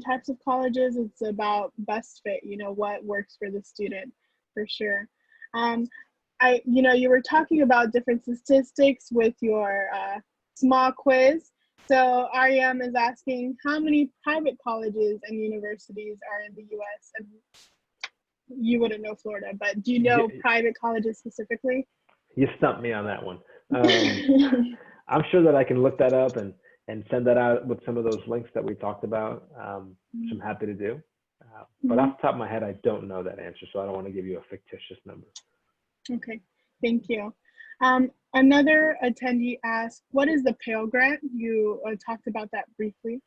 [SPEAKER 1] types of colleges. It's about best fit, what works for the student, for sure. You were talking about different statistics with your small quiz. So Ariam is asking, how many private colleges and universities are in the US? And you wouldn't know Florida, but do you know private colleges specifically?
[SPEAKER 2] You stumped me on that one. I'm sure that I can look that up and send that out with some of those links that we talked about, which I'm happy to do. But off the top of my head, I don't know that answer, so I don't want to give you a fictitious number.
[SPEAKER 1] Okay, thank you. Another attendee asked, what is the Pell Grant? You talked about that briefly.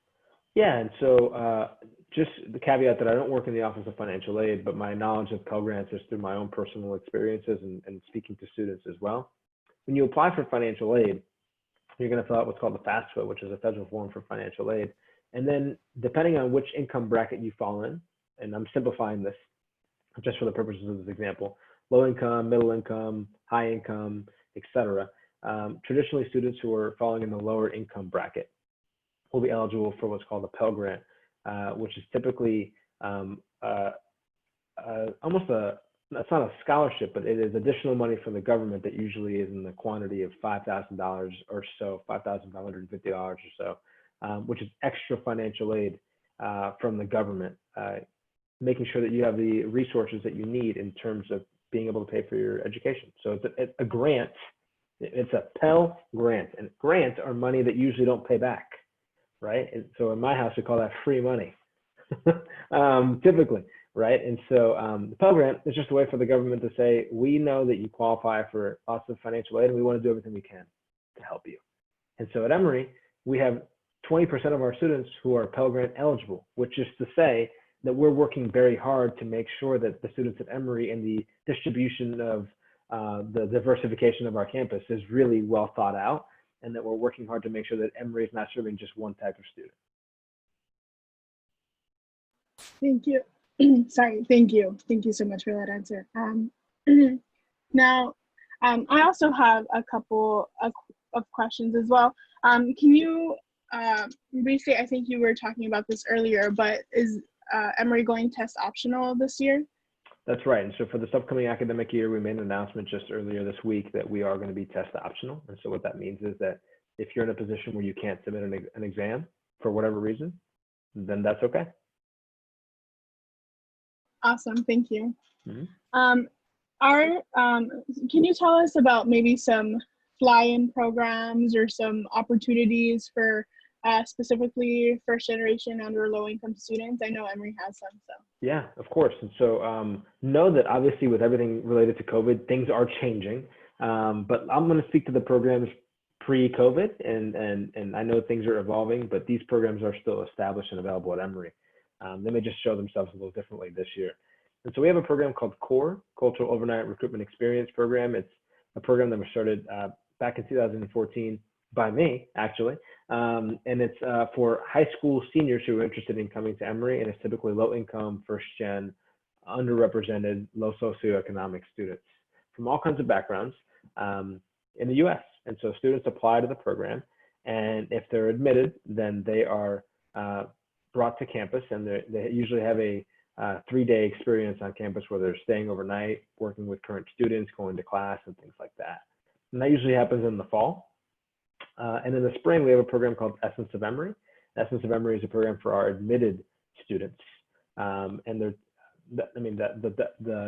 [SPEAKER 2] Yeah, and so just the caveat that I don't work in the Office of Financial Aid, but my knowledge of Pell Grants is through my own personal experiences and speaking to students as well. When you apply for financial aid, you're going to fill out what's called the FAFSA, which is a federal form for financial aid. And then depending on which income bracket you fall in, and I'm simplifying this just for the purposes of this example, low income, middle income, high income, etc. Traditionally, students who are falling in the lower income bracket will be eligible for what's called a Pell Grant, which is typically almost it's not a scholarship, but it is additional money from the government that usually is in the quantity of $5,000 or so, $5,550 or so, which is extra financial aid from the government, making sure that you have the resources that you need in terms of being able to pay for your education. So it's a grant. It's a Pell Grant, and grants are money that usually don't pay back, right? And so in my house, we call that free money, typically. Right. And so the Pell Grant is just a way for the government to say, we know that you qualify for lots of financial aid and we want to do everything we can to help you. And so at Emory, we have 20% of our students who are Pell Grant eligible, which is to say that we're working very hard to make sure that the students at Emory and the distribution of the diversification of our campus is really well thought out, and that we're working hard to make sure that Emory is not serving just one type of student.
[SPEAKER 1] Thank you. Sorry, thank you. Thank you so much for that answer. Now, I also have a couple of questions as well. Can you briefly, I think you were talking about this earlier, but is Emory going test optional this year?
[SPEAKER 2] That's right. And so for this upcoming academic year, we made an announcement just earlier this week that we are going to be test optional. And so what that means is that if you're in a position where you can't submit an exam for whatever reason, then that's okay.
[SPEAKER 1] Awesome, thank you. Can you tell us about maybe some fly-in programs or some opportunities for specifically first generation and or low income students? I know Emory has some. So
[SPEAKER 2] yeah, of course. And so know that obviously with everything related to COVID, things are changing. But I'm going to speak to the programs pre-COVID, and I know things are evolving, but these programs are still established and available at Emory. They may just show themselves a little differently this year. And so we have a program called CORE, Cultural Overnight Recruitment Experience Program. It's a program that was started back in 2014 by me, actually. And it's for high school seniors who are interested in coming to Emory, and it's typically low income, first gen, underrepresented, low socioeconomic students from all kinds of backgrounds in the US. And so students apply to the program, and if they're admitted, then they are brought to campus, and they usually have a 3-day experience on campus where they're staying overnight, working with current students, going to class and things like that. And that usually happens in the fall. And in the spring, we have a program called Essence of Emory. Essence of Emory is a program for our admitted students. And the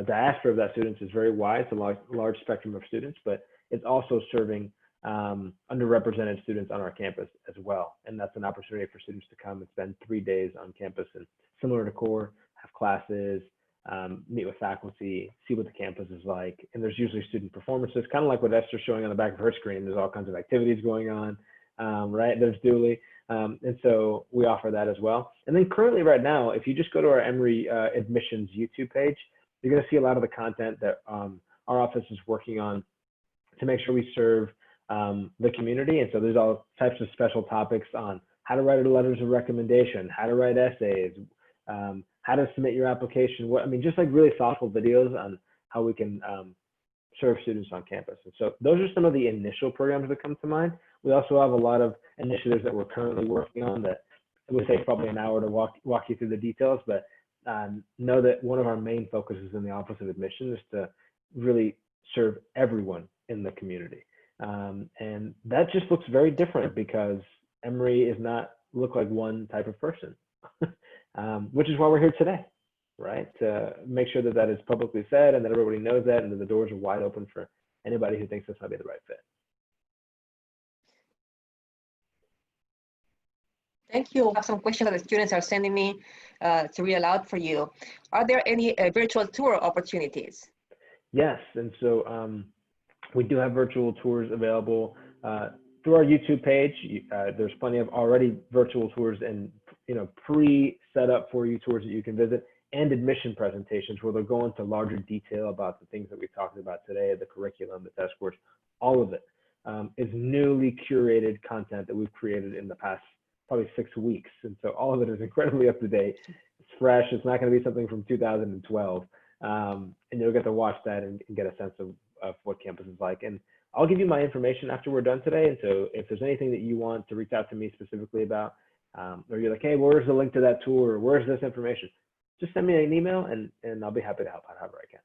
[SPEAKER 2] diaspora of that students is very wide. It's a large spectrum of students, but it's also serving underrepresented students on our campus as well. And that's an opportunity for students to come and spend 3 days on campus and similar to CORE, have classes, meet with faculty, see what the campus is like. And there's usually student performances, kind of like what Esther's showing on the back of her screen. There's all kinds of activities going on, right? There's Dooley. And so we offer that as well. And then currently right now, if you just go to our Emory admissions YouTube page, you're going to see a lot of the content that our office is working on to make sure we serve the community. And so there's all types of special topics on how to write letters of recommendation, how to write essays, how to submit your application. I mean, just like really thoughtful videos on how we can serve students on campus. And so those are some of the initial programs that come to mind. We also have a lot of initiatives that we're currently working on that it would take probably an hour to walk you through the details, but know that one of our main focuses in the Office of Admission is to really serve everyone in the community. And that just looks very different because Emory is not look like one type of person, which is why we're here today, right? To make sure that that is publicly said and that everybody knows that and that the doors are wide open for anybody who thinks this might be the right fit.
[SPEAKER 3] Thank you. I have some questions that the students are sending me to read aloud for you. Are there any virtual tour opportunities?
[SPEAKER 2] Yes, and so we do have virtual tours available through our YouTube page. There's plenty of already virtual tours and pre-set up for you tours that you can visit, and admission presentations where they'll go into larger detail about the things that we talked about today, the curriculum, the test scores. All of it is newly curated content that we've created in the past probably 6 weeks, and so all of it is incredibly up to date. It's fresh. It's not going to be something from 2012, and you'll get to watch that and get a sense of what campus is like. And I'll give you my information after we're done today. And so if there's anything that you want to reach out to me specifically about, or you're like, hey, where's the link to that tour? Or where's this information? Just send me an email and I'll be happy to help out however I can.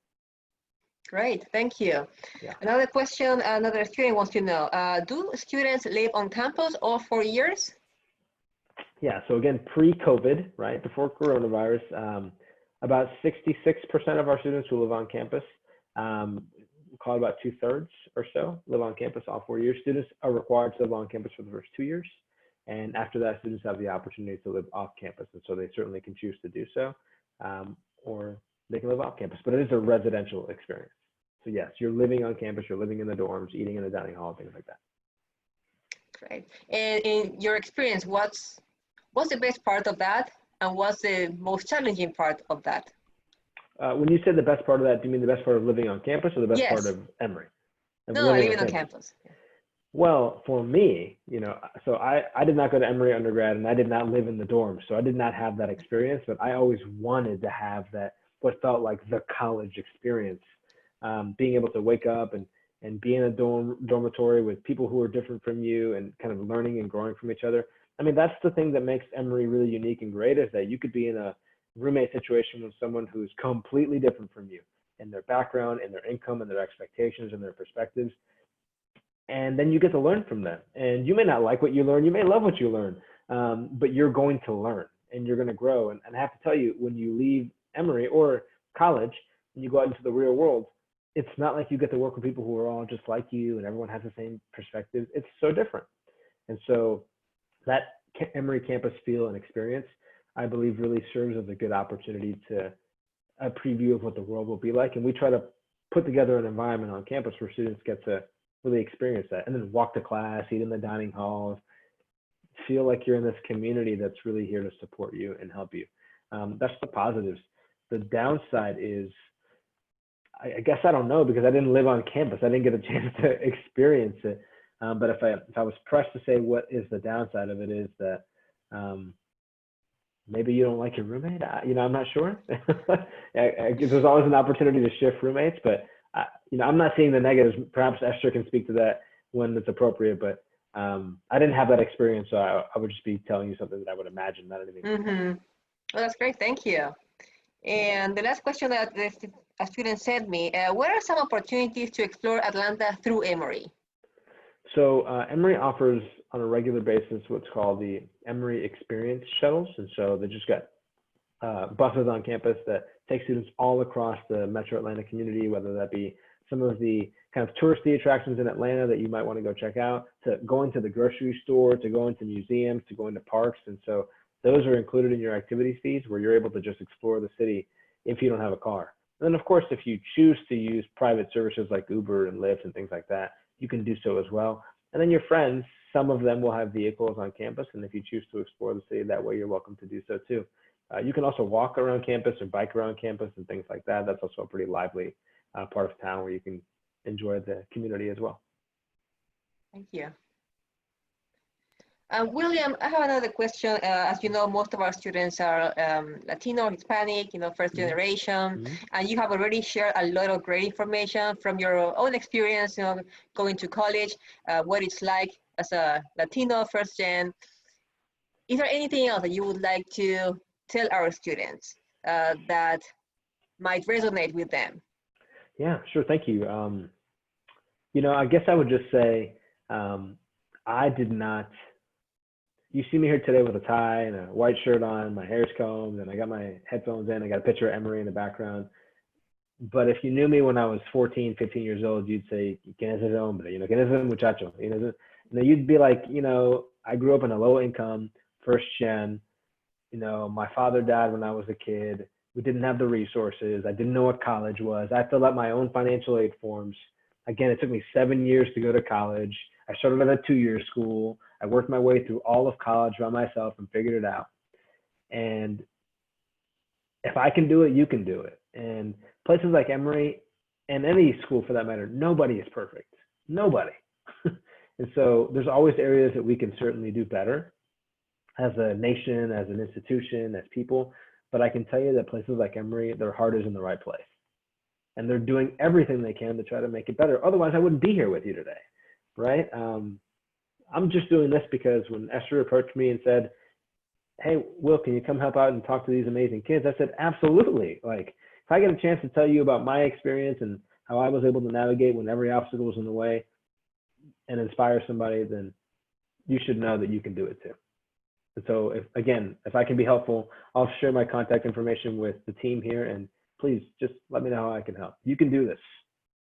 [SPEAKER 3] Great, thank you.
[SPEAKER 2] Yeah.
[SPEAKER 3] Another question, another student wants to know, do students live on campus all 4 years? Yeah,
[SPEAKER 2] so again, pre-COVID, right, before coronavirus, about 66% of our students who live on campus, we'll call it about 2/3 or so, live on campus all 4 years. Students are required to live on campus for the first 2 years. And after that, students have the opportunity to live off campus. And so they certainly can choose to do so, or they can live off campus, but it is a residential experience. So yes, you're living on campus, you're living in the dorms, eating in the dining hall, things like that.
[SPEAKER 3] Great. And in your experience, what's the best part of that? And what's the most challenging part of that?
[SPEAKER 2] When you said the best part of that, do you mean the best part of living on campus or the best part of Emory?
[SPEAKER 3] No, living on campus.
[SPEAKER 2] Well, for me, so I did not go to Emory undergrad and I did not live in the dorms. So I did not have that experience, but I always wanted to have that, what felt like the college experience, being able to wake up and be in a dormitory with people who are different from you and kind of learning and growing from each other. I mean, that's the thing that makes Emory really unique and great, is that you could be in a roommate situation with someone who's completely different from you in their background and their income and their expectations and their perspectives. And then you get to learn from them. And you may not like what you learn, you may love what you learn, but you're going to learn and you're going to grow. And I have to tell you, when you leave Emory or college and you go out into the real world, it's not like you get to work with people who are all just like you and everyone has the same perspective. It's so different. And so that Emory campus feel and experience, I believe, really serves as a good opportunity to a preview of what the world will be like. And we try to put together an environment on campus where students get to really experience that and then walk to class, eat in the dining halls, feel like you're in this community that's really here to support you and help you. That's the positives. The downside is, I guess I don't know, because I didn't live on campus. I didn't get a chance to experience it. But if I was pressed to say what is the downside of it, is that maybe you don't like your roommate. I'm not sure. There's always an opportunity to shift roommates, but I'm not seeing the negatives. Perhaps Esther can speak to that when it's appropriate, but I didn't have that experience, so I would just be telling you something that I would imagine, not anything.
[SPEAKER 3] Mm-hmm. Well, that's great. Thank you. And the last question that a student sent me, what are some opportunities to explore Atlanta through Emory?
[SPEAKER 2] So Emory offers on a regular basis what's called the Emory Experience Shuttles. And so they just got buses on campus that take students all across the Metro Atlanta community, whether that be some of the kind of touristy attractions in Atlanta that you might want to go check out, to going to the grocery store, to going to museums, to going to parks. And so those are included in your activities fees, where you're able to just explore the city if you don't have a car. And then of course, if you choose to use private services like Uber and Lyft and things like that, you can do so as well. And then your friends, some of them will have vehicles on campus. And if you choose to explore the city that way, you're welcome to do so too. You can also walk around campus or bike around campus and things like that. That's also a pretty lively part of town where you can enjoy the community as well.
[SPEAKER 3] Thank you. William, I have another question. As you know, most of our students are Latino, Hispanic, first generation, and you have already shared a lot of great information from your own experience, going to college, what it's like as a Latino first gen. Is there anything else that you would like to tell our students that might resonate with them?
[SPEAKER 2] Yeah, sure. Thank you. I guess I would just say, I did not, you see me here today with a tie and a white shirt on, my hair's combed, and I got my headphones in, I got a picture of Emory in the background. But if you knew me when I was 14, 15 years old, you'd say, ¿Quién es ese hombre? ¿Quién es ese muchacho? You'd be like, I grew up in a low income, first gen, my father died when I was a kid. We didn't have the resources. I didn't know what college was. I filled out my own financial aid forms. Again, it took me 7 years to go to college. I started at a 2-year school. I worked my way through all of college by myself and figured it out. And if I can do it, you can do it. And places like Emory, and any school for that matter, nobody is perfect. Nobody. And so there's always areas that we can certainly do better as a nation, as an institution, as people. But I can tell you that places like Emory, their heart is in the right place. And they're doing everything they can to try to make it better. Otherwise, I wouldn't be here with you today, right? I'm just doing this because when Esther approached me and said, hey, Will, can you come help out and talk to these amazing kids? I said, absolutely. Like, if I get a chance to tell you about my experience and how I was able to navigate when every obstacle was in the way and inspire somebody, then you should know that you can do it too. And so if I can be helpful, I'll share my contact information with the team here, and please just let me know how I can help. You can do this.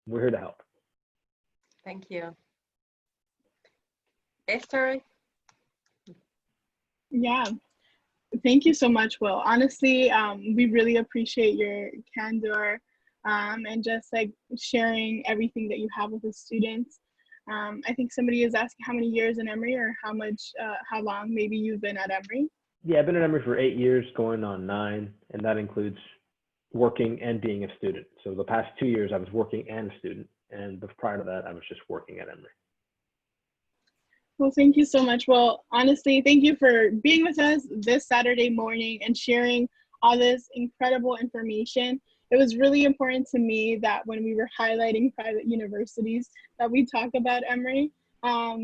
[SPEAKER 2] We're here to help.
[SPEAKER 3] Thank you. Esther?
[SPEAKER 1] Yeah, thank you so much, Will. Honestly, we really appreciate your candor and just like sharing everything that you have with the students. I think somebody is asking how many years in Emory, or how long maybe you've been at Emory?
[SPEAKER 2] Yeah, I've been at Emory for 8 years, going on 9, and that includes working and being a student. So the past 2 years I was working and a student, and prior to that I was just working at Emory.
[SPEAKER 1] Well, thank you so much. Well, honestly, thank you for being with us this Saturday morning and sharing all this incredible information. It was really important to me that when we were highlighting private universities that we talk about Emory,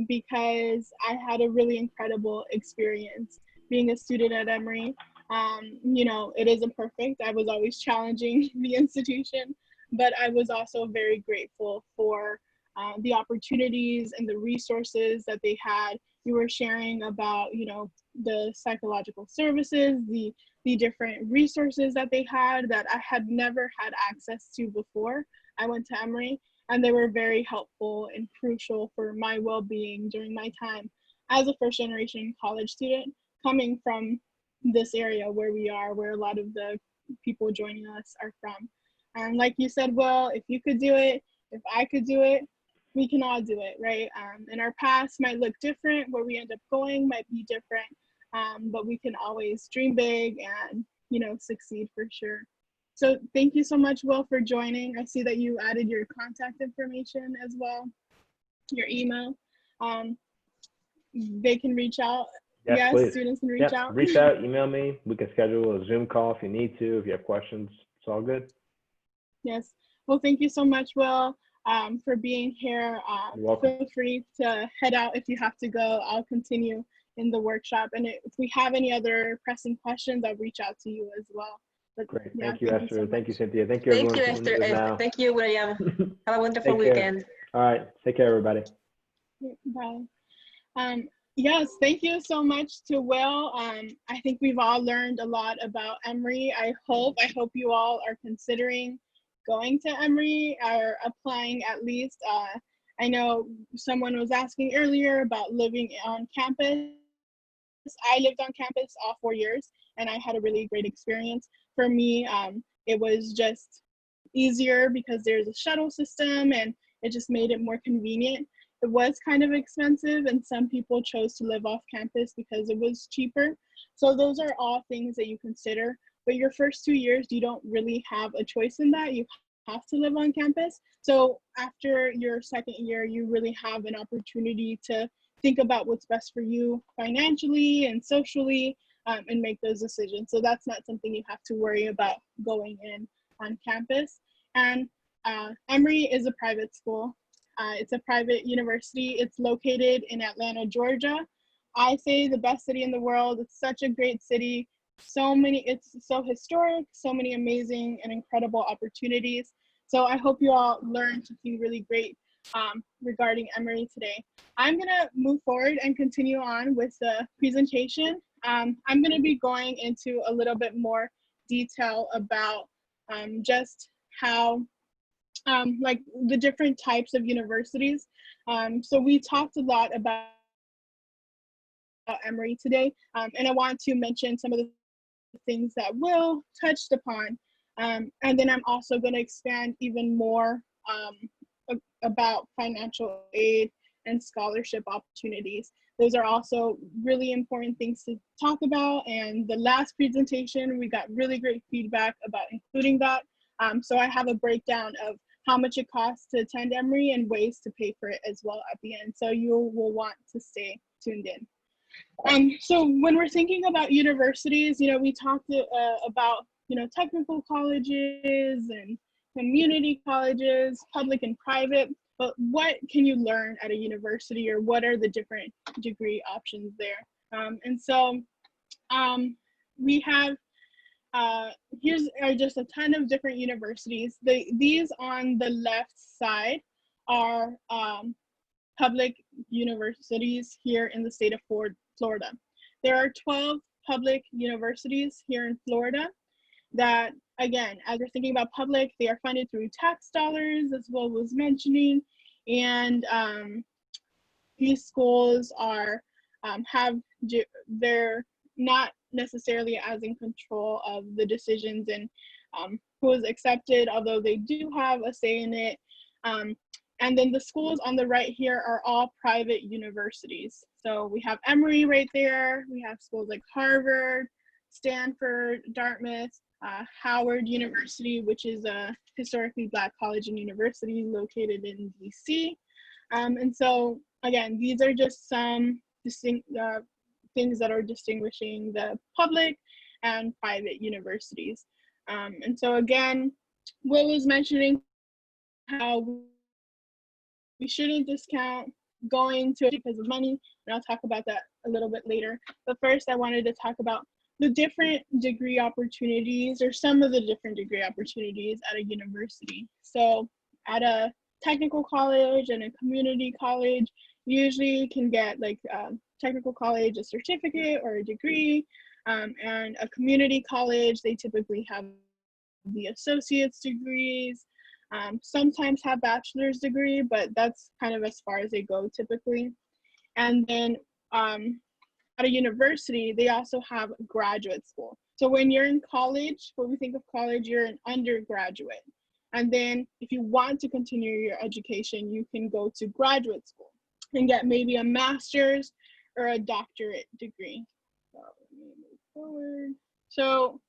[SPEAKER 1] because I had a really incredible experience being a student at Emory. It isn't perfect. I was always challenging the institution, but I was also very grateful for the opportunities and the resources that they had. You were sharing about, the psychological services, the different resources that they had that I had never had access to before I went to Emory, and they were very helpful and crucial for my well-being during my time as a first-generation college student coming from this area where we are, where a lot of the people joining us are from. And like you said, Will, if you could do it, if I could do it, we can all do it, right? And our paths might look different, where we end up going might be different, but we can always dream big and, succeed for sure. So thank you so much, Will, for joining. I see that you added your contact information as well, your email. They can reach out. Yes,
[SPEAKER 2] please.
[SPEAKER 1] Students can reach out.
[SPEAKER 2] Reach out, email me. We can schedule a Zoom call if you need to, if you have questions. It's all good.
[SPEAKER 1] Yes. Well, thank you so much, Will, for being here.
[SPEAKER 2] You're welcome.
[SPEAKER 1] Feel free to head out if you have to go. I'll continue in the workshop. And if we have any other pressing questions, I'll reach out to you as well. But,
[SPEAKER 2] great.
[SPEAKER 1] Yeah,
[SPEAKER 2] thank you, Esther. Thank you, Cynthia. Thank you,
[SPEAKER 3] Thank
[SPEAKER 2] everyone.
[SPEAKER 3] you, Esther. Thank you, William. Have a wonderful weekend.
[SPEAKER 2] All right. Take care, everybody.
[SPEAKER 1] Bye. Yes, thank you so much to Will. I think we've all learned a lot about Emory. I hope you all are considering going to Emory or applying at least. I know someone was asking earlier about living on campus. I lived on campus all 4 years, and I had a really great experience. For me, it was just easier because there's a shuttle system, and it just made it more convenient. It was kind of expensive, and some people chose to live off campus because it was cheaper. So those are all things that you consider. But your first 2 years, you don't really have a choice in that. You have to live on campus. So after your second year, you really have an opportunity to think about what's best for you financially and socially, and make those decisions. So that's not something you have to worry about going in on campus. And Emory is a private school. It's a private university. It's located in Atlanta, Georgia. I say the best city in the world. It's such a great city. It's so historic, so many amazing and incredible opportunities. So I hope you all learned something really great regarding Emory today. I'm gonna move forward and continue on with the presentation. I'm gonna be going into a little bit more detail about just how like the different types of universities. So we talked a lot about Emory today, and I want to mention some of the things that Will touched upon. And then I'm also going to expand even more about financial aid and scholarship opportunities. Those are also really important things to talk about. And the last presentation, we got really great feedback about including that. So I have a breakdown of how much it costs to attend Emory and ways to pay for it as well at the end. So you will want to stay tuned in. So when we're thinking about universities, we talked about, technical colleges and community colleges, public and private, but what can you learn at a university, or what are the different degree options there? And so we have, here's are just a ton of different universities. These on the left side are public universities here in the state of Florida. There are 12 public universities here in Florida that, again, as we're thinking about public, they are funded through tax dollars, as Will was mentioning, and these schools are they're not necessarily as in control of the decisions and who is accepted, although they do have a say in it. And then the schools on the right here are all private universities. So we have Emory right there. We have schools like Harvard, Stanford, Dartmouth, Howard University, which is a historically Black college and university located in DC. And so, again, these are just some distinct things that are distinguishing the public and private universities. And so, again, Will was mentioning how we shouldn't discount going to it because of money, and I'll talk about that a little bit later. But first, I wanted to talk about the different degree opportunities, or some of the different degree opportunities at a university. So at a technical college and a community college, you usually can get like technical college, a certificate or a degree, and a community college, they typically have the associate's degrees, sometimes have bachelor's degree, but that's kind of as far as they go typically. And then at a university, they also have graduate school. So when you're in college, when we think of college, you're an undergraduate. And then if you want to continue your education, you can go to graduate school and get maybe a master's or a doctorate degree. So let me move forward. So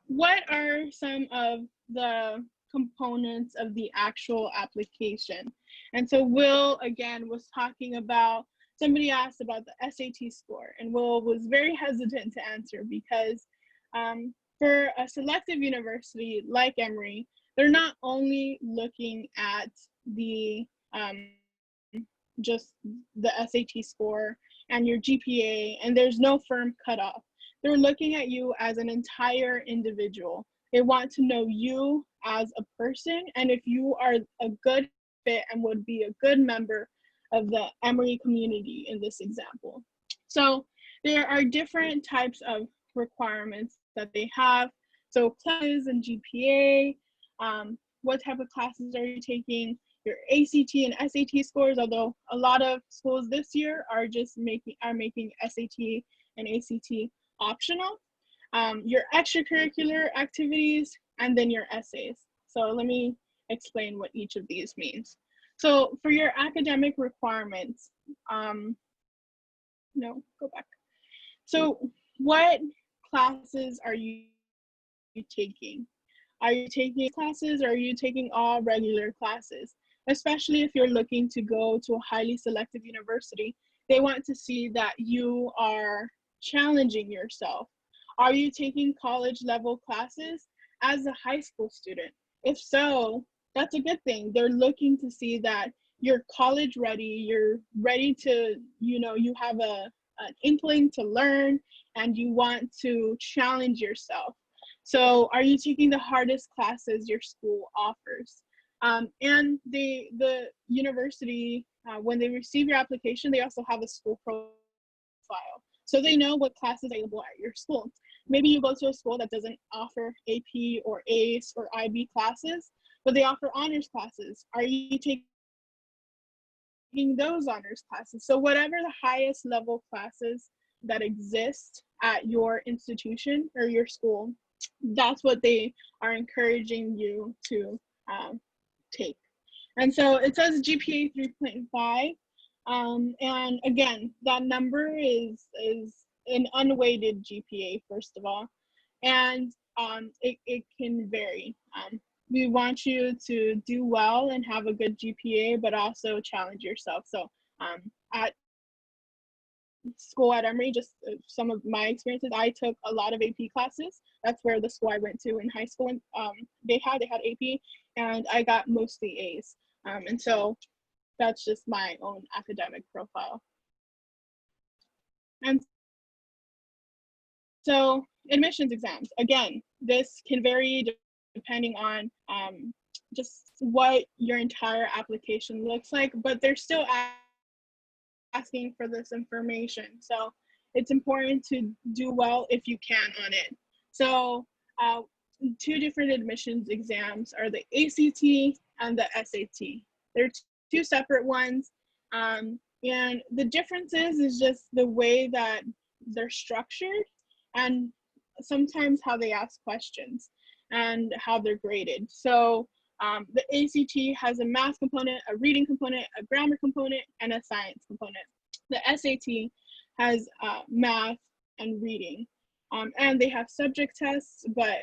[SPEAKER 1] what are some of the components of the actual application? And so Will, again, was talking about, somebody asked about the SAT score, and Will was very hesitant to answer because for a selective university like Emory, they're not only looking at the just the SAT score and your GPA, and there's no firm cutoff. They're looking at you as an entire individual. They want to know you as a person, and if you are a good fit and would be a good member of the Emory community in this example. So there are different types of requirements that they have. So classes and GPA, what type of classes are you taking, your ACT and SAT scores, although a lot of schools this year are just making SAT and ACT optional, your extracurricular activities, and then your essays. So let me explain what each of these means. So for your academic requirements, no, go back. So what classes are you taking? Are you taking classes, or are you taking all regular classes? Especially if you're looking to go to a highly selective university, they want to see that you are challenging yourself. Are you taking college level classes as a high school student? If so, that's a good thing. They're looking to see that you're college ready, you're ready to, you have an inkling to learn, and you want to challenge yourself. So are you taking the hardest classes your school offers? And the university, when they receive your application, they also have a school profile. So they know what classes are available at your school. Maybe you go to a school that doesn't offer AP or ACE or IB classes, but they offer honors classes. Are you taking those honors classes? So whatever the highest level classes that exist at your institution or your school, that's what they are encouraging you to take. And so it says GPA 3.5. And again, that number is an unweighted GPA, first of all. And it can vary. We want you to do well and have a good GPA, but also challenge yourself. So at school at Emory, just some of my experiences, I took a lot of AP classes. That's where the school I went to in high school, they had AP, and I got mostly A's. And so that's just my own academic profile. And so admissions exams, again, this can vary depending on just what your entire application looks like, but they're still asking for this information. So it's important to do well if you can on it. So two different admissions exams are the ACT and the SAT. They're two separate ones. And the differences is just the way that they're structured, and sometimes how they ask questions and how they're graded. So the ACT has a math component, a reading component, a grammar component, and a science component. The SAT has math and reading. And they have subject tests, but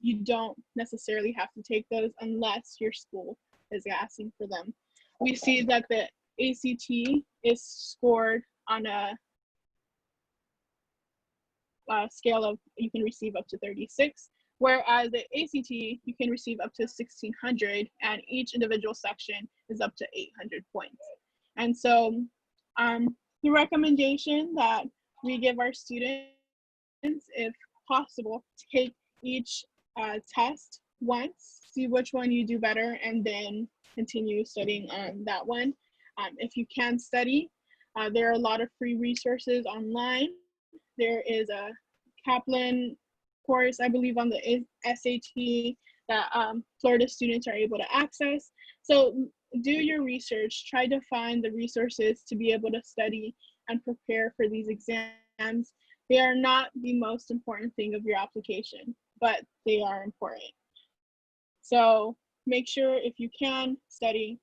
[SPEAKER 1] you don't necessarily have to take those unless your school is asking for them. We see that the ACT is scored on a scale of, you can receive up to 36, whereas the ACT, you can receive up to 1,600, and each individual section is up to 800 points. And so the recommendation that we give our students, if possible, take each test once, see which one you do better, and then continue studying on that one. If you can study, there are a lot of free resources online. There is a Kaplan course, I believe, on the SAT that Florida students are able to access. So do your research, try to find the resources to be able to study and prepare for these exams. They are not the most important thing of your application, but they are important. So make sure, if you can, study.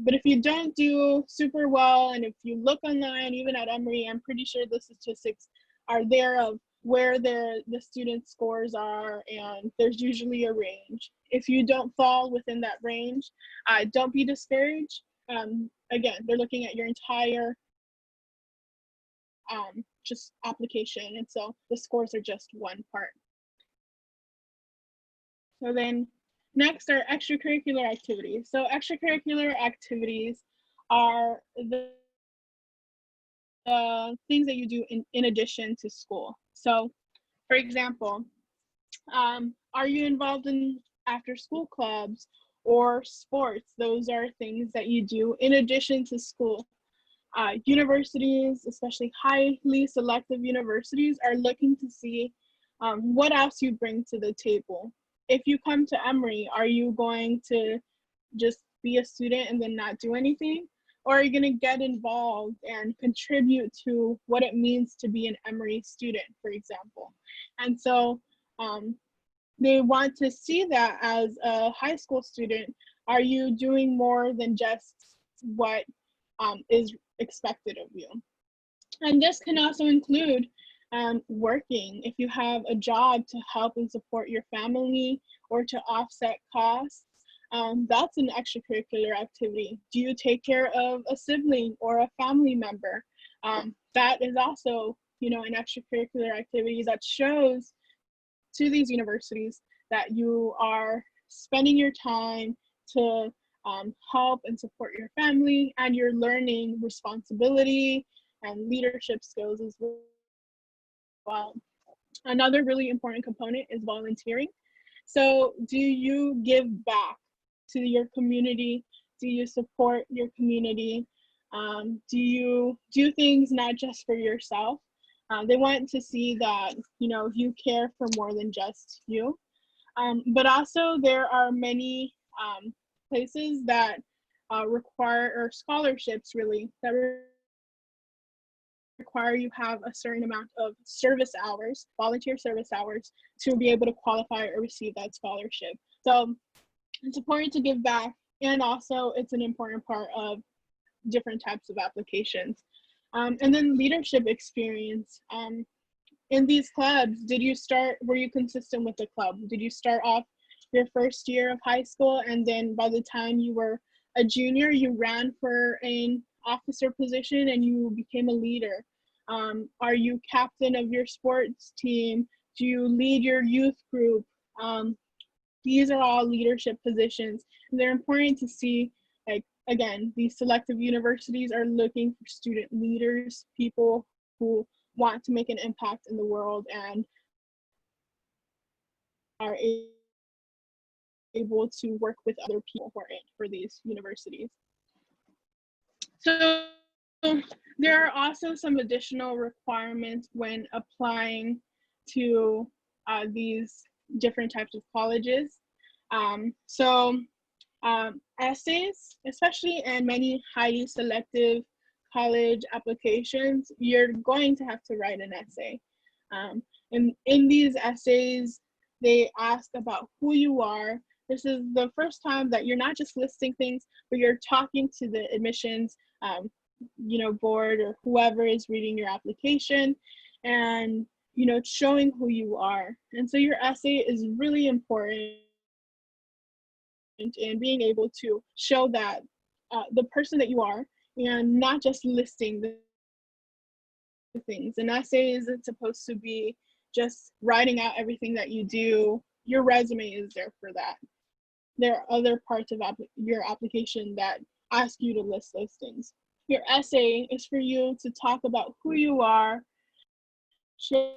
[SPEAKER 1] But if you don't do super well, and if you look online, even at Emory, I'm pretty sure the statistics are there of where the student scores are, and there's usually a range. If you don't fall within that range, don't be discouraged. Again, they're looking at your entire just application, and so the scores are just one part. So then next are extracurricular activities. So extracurricular activities are the things that you do in addition to school. So for example, are you involved in after school clubs or sports? Those are things that you do in addition to school. universities, especially highly selective universities, are looking to see what else you bring to the table. If you come to Emory, are you going to just be a student and then not do anything? Or are you going to get involved and contribute to what it means to be an Emory student, for example? And so they want to see that as a high school student. Are you doing more than just what is expected of you? And this can also include working. If you have a job to help and support your family or to offset costs, that's an extracurricular activity. Do you take care of a sibling or a family member? That is also, you know, an extracurricular activity that shows to these universities that you are spending your time to help and support your family, and you're learning responsibility and leadership skills as well. Another really important component is volunteering. So do you give back to your community? Do you support your community? Do you do things not just for yourself? They want to see that, you know, you care for more than just you. But also there are many places that require, or scholarships really, that require you have a certain amount of service hours, volunteer service hours, to be able to qualify or receive that scholarship. So it's important to give back, and also it's an important part of different types of applications. And then leadership experience. In these clubs, were you consistent with the club? Did you start off your first year of high school, and then by the time you were a junior, you ran for an officer position and you became a leader? Are you captain of your sports team? Do you lead your youth group? These are all leadership positions, and they're important to see. Like, again, these selective universities are looking for student leaders, people who want to make an impact in the world and are able to work with other people who are in for these universities. So there are also some additional requirements when applying to these different types of colleges. Essays, especially in many highly selective college applications, you're going to have to write an essay. And in these essays, they ask about who you are. This is the first time that you're not just listing things, but you're talking to the admissions board or whoever is reading your application, and showing who you are. And so your essay is really important in being able to show that the person that you are, and not just listing the things. An essay isn't supposed to be just writing out everything that you do. Your resume is there for that. There are other parts of your application that ask you to list those things. Your essay is for you to talk about who you are, share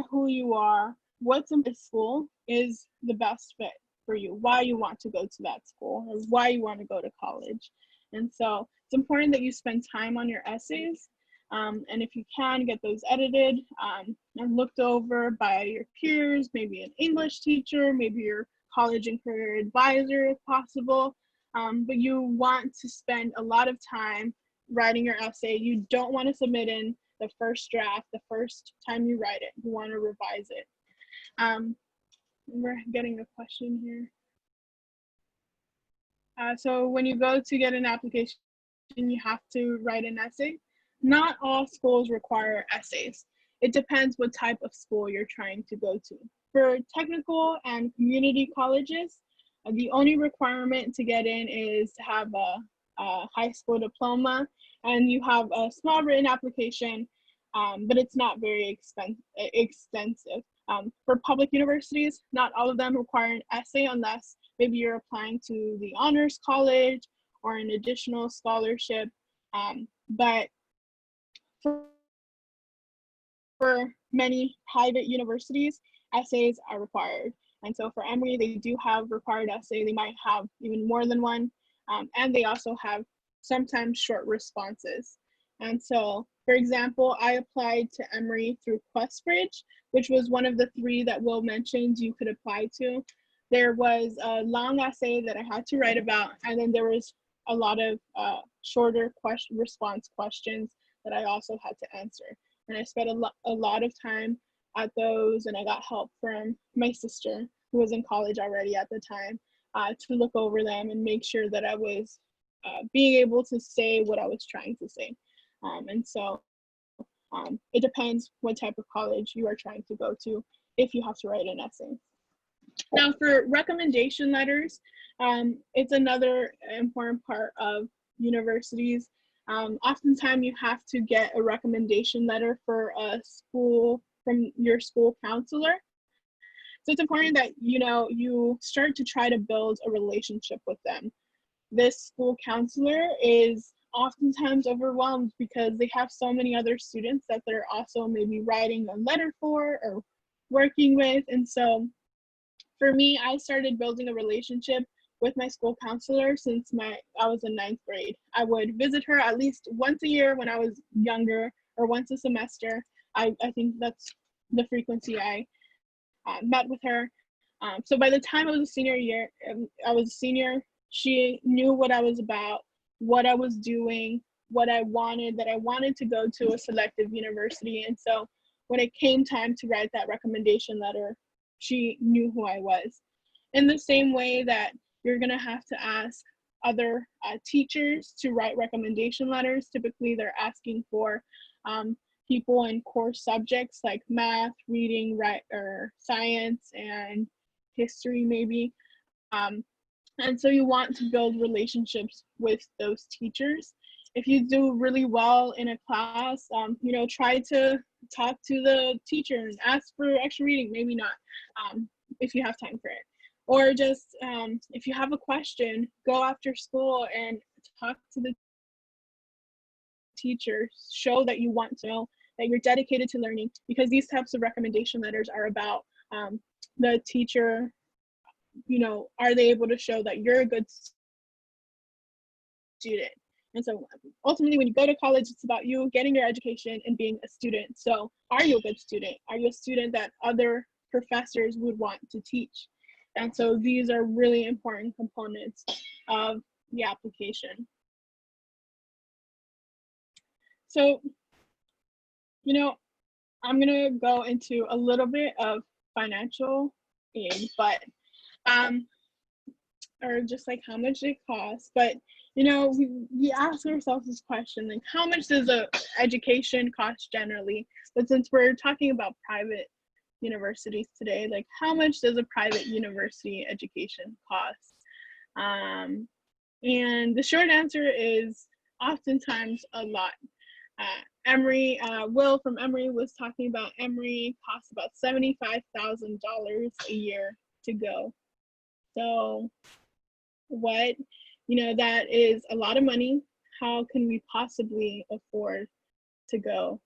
[SPEAKER 1] who you are, what's in this school is the best fit for you, why you want to go to that school, or why you want to go to college. And so it's important that you spend time on your essays. And if you can, get those edited and looked over by your peers, maybe an English teacher, maybe your college and career advisor if possible. But you want to spend a lot of time writing your essay. You don't want to submit in the first draft, the first time you write it. You want to revise it. We're getting a question here. So when you go to get an application, you have to write an essay. Not all schools require essays. It depends what type of school you're trying to go to. For technical and community colleges, the only requirement to get in is to have a high school diploma, and you have a small written application, but it's not very extensive. For public universities, not all of them require an essay unless maybe you're applying to the honors college or an additional scholarship. But for many private universities, essays are required. And so for Emory, they do have required essay. They might have even more than one. And they also have sometimes short responses. And so, for example, I applied to Emory through QuestBridge, which was one of the 3 that Will mentioned you could apply to. There was a long essay that I had to write about, and then there was a lot of shorter response questions that I also had to answer. And I spent a lot of time at those, and I got help from my sister, who was in college already at the time, to look over them and make sure that I was being able to say what I was trying to say. And so it depends what type of college you are trying to go to if you have to write an essay. Now, for recommendation letters, it's another important part of universities. Oftentimes you have to get a recommendation letter for a school from your school counselor. So it's important that you start to try to build a relationship with them. This school counselor is oftentimes overwhelmed because they have so many other students that they're also maybe writing a letter for or working with. And so for me, I started building a relationship with my school counselor since I was in 9th grade. I would visit her at least once a year when I was younger, or once a semester. I think that's the frequency I met with her. So by the time I was a senior, she knew what I was about, what I was doing, what I wanted, that I wanted to go to a selective university. And so when it came time to write that recommendation letter, she knew who I was. In the same way that you're gonna have to ask other teachers to write recommendation letters. Typically they're asking for people in core subjects like math, reading, or science, and history maybe. And so you want to build relationships with those teachers. If you do really well in a class, try to talk to the teacher and ask for extra reading, maybe not, if you have time for it. Or just, if you have a question, go after school and talk to the teacher, show that you want to know, that you're dedicated to learning, because these types of recommendation letters are about the teacher, are they able to show that you're a good student? And so ultimately, when you go to college, it's about you getting your education and being a student. So are you a good student? Are you a student that other professors would want to teach? And so these are really important components of the application. So, I'm gonna go into a little bit of financial aid, but or just like how much it costs. But we ask ourselves this question, like, how much does a education cost generally? But since we're talking about private universities today, like, how much does a private university education cost? And the short answer is oftentimes a lot. Emory, Will from Emory was talking about Emory costs about $75,000 a year to go. So that is a lot of money. How can we possibly afford to go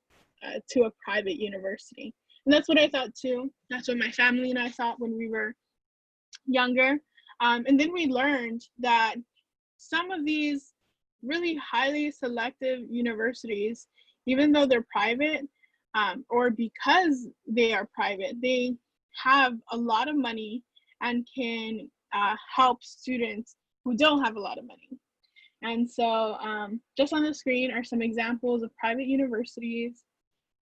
[SPEAKER 1] to a private university? And that's what I thought too. That's what my family and I thought when we were younger. And then we learned that some of these really highly selective universities, even though they're private, or because they are private, they have a lot of money and can help students who don't have a lot of money. And so just on the screen are some examples of private universities.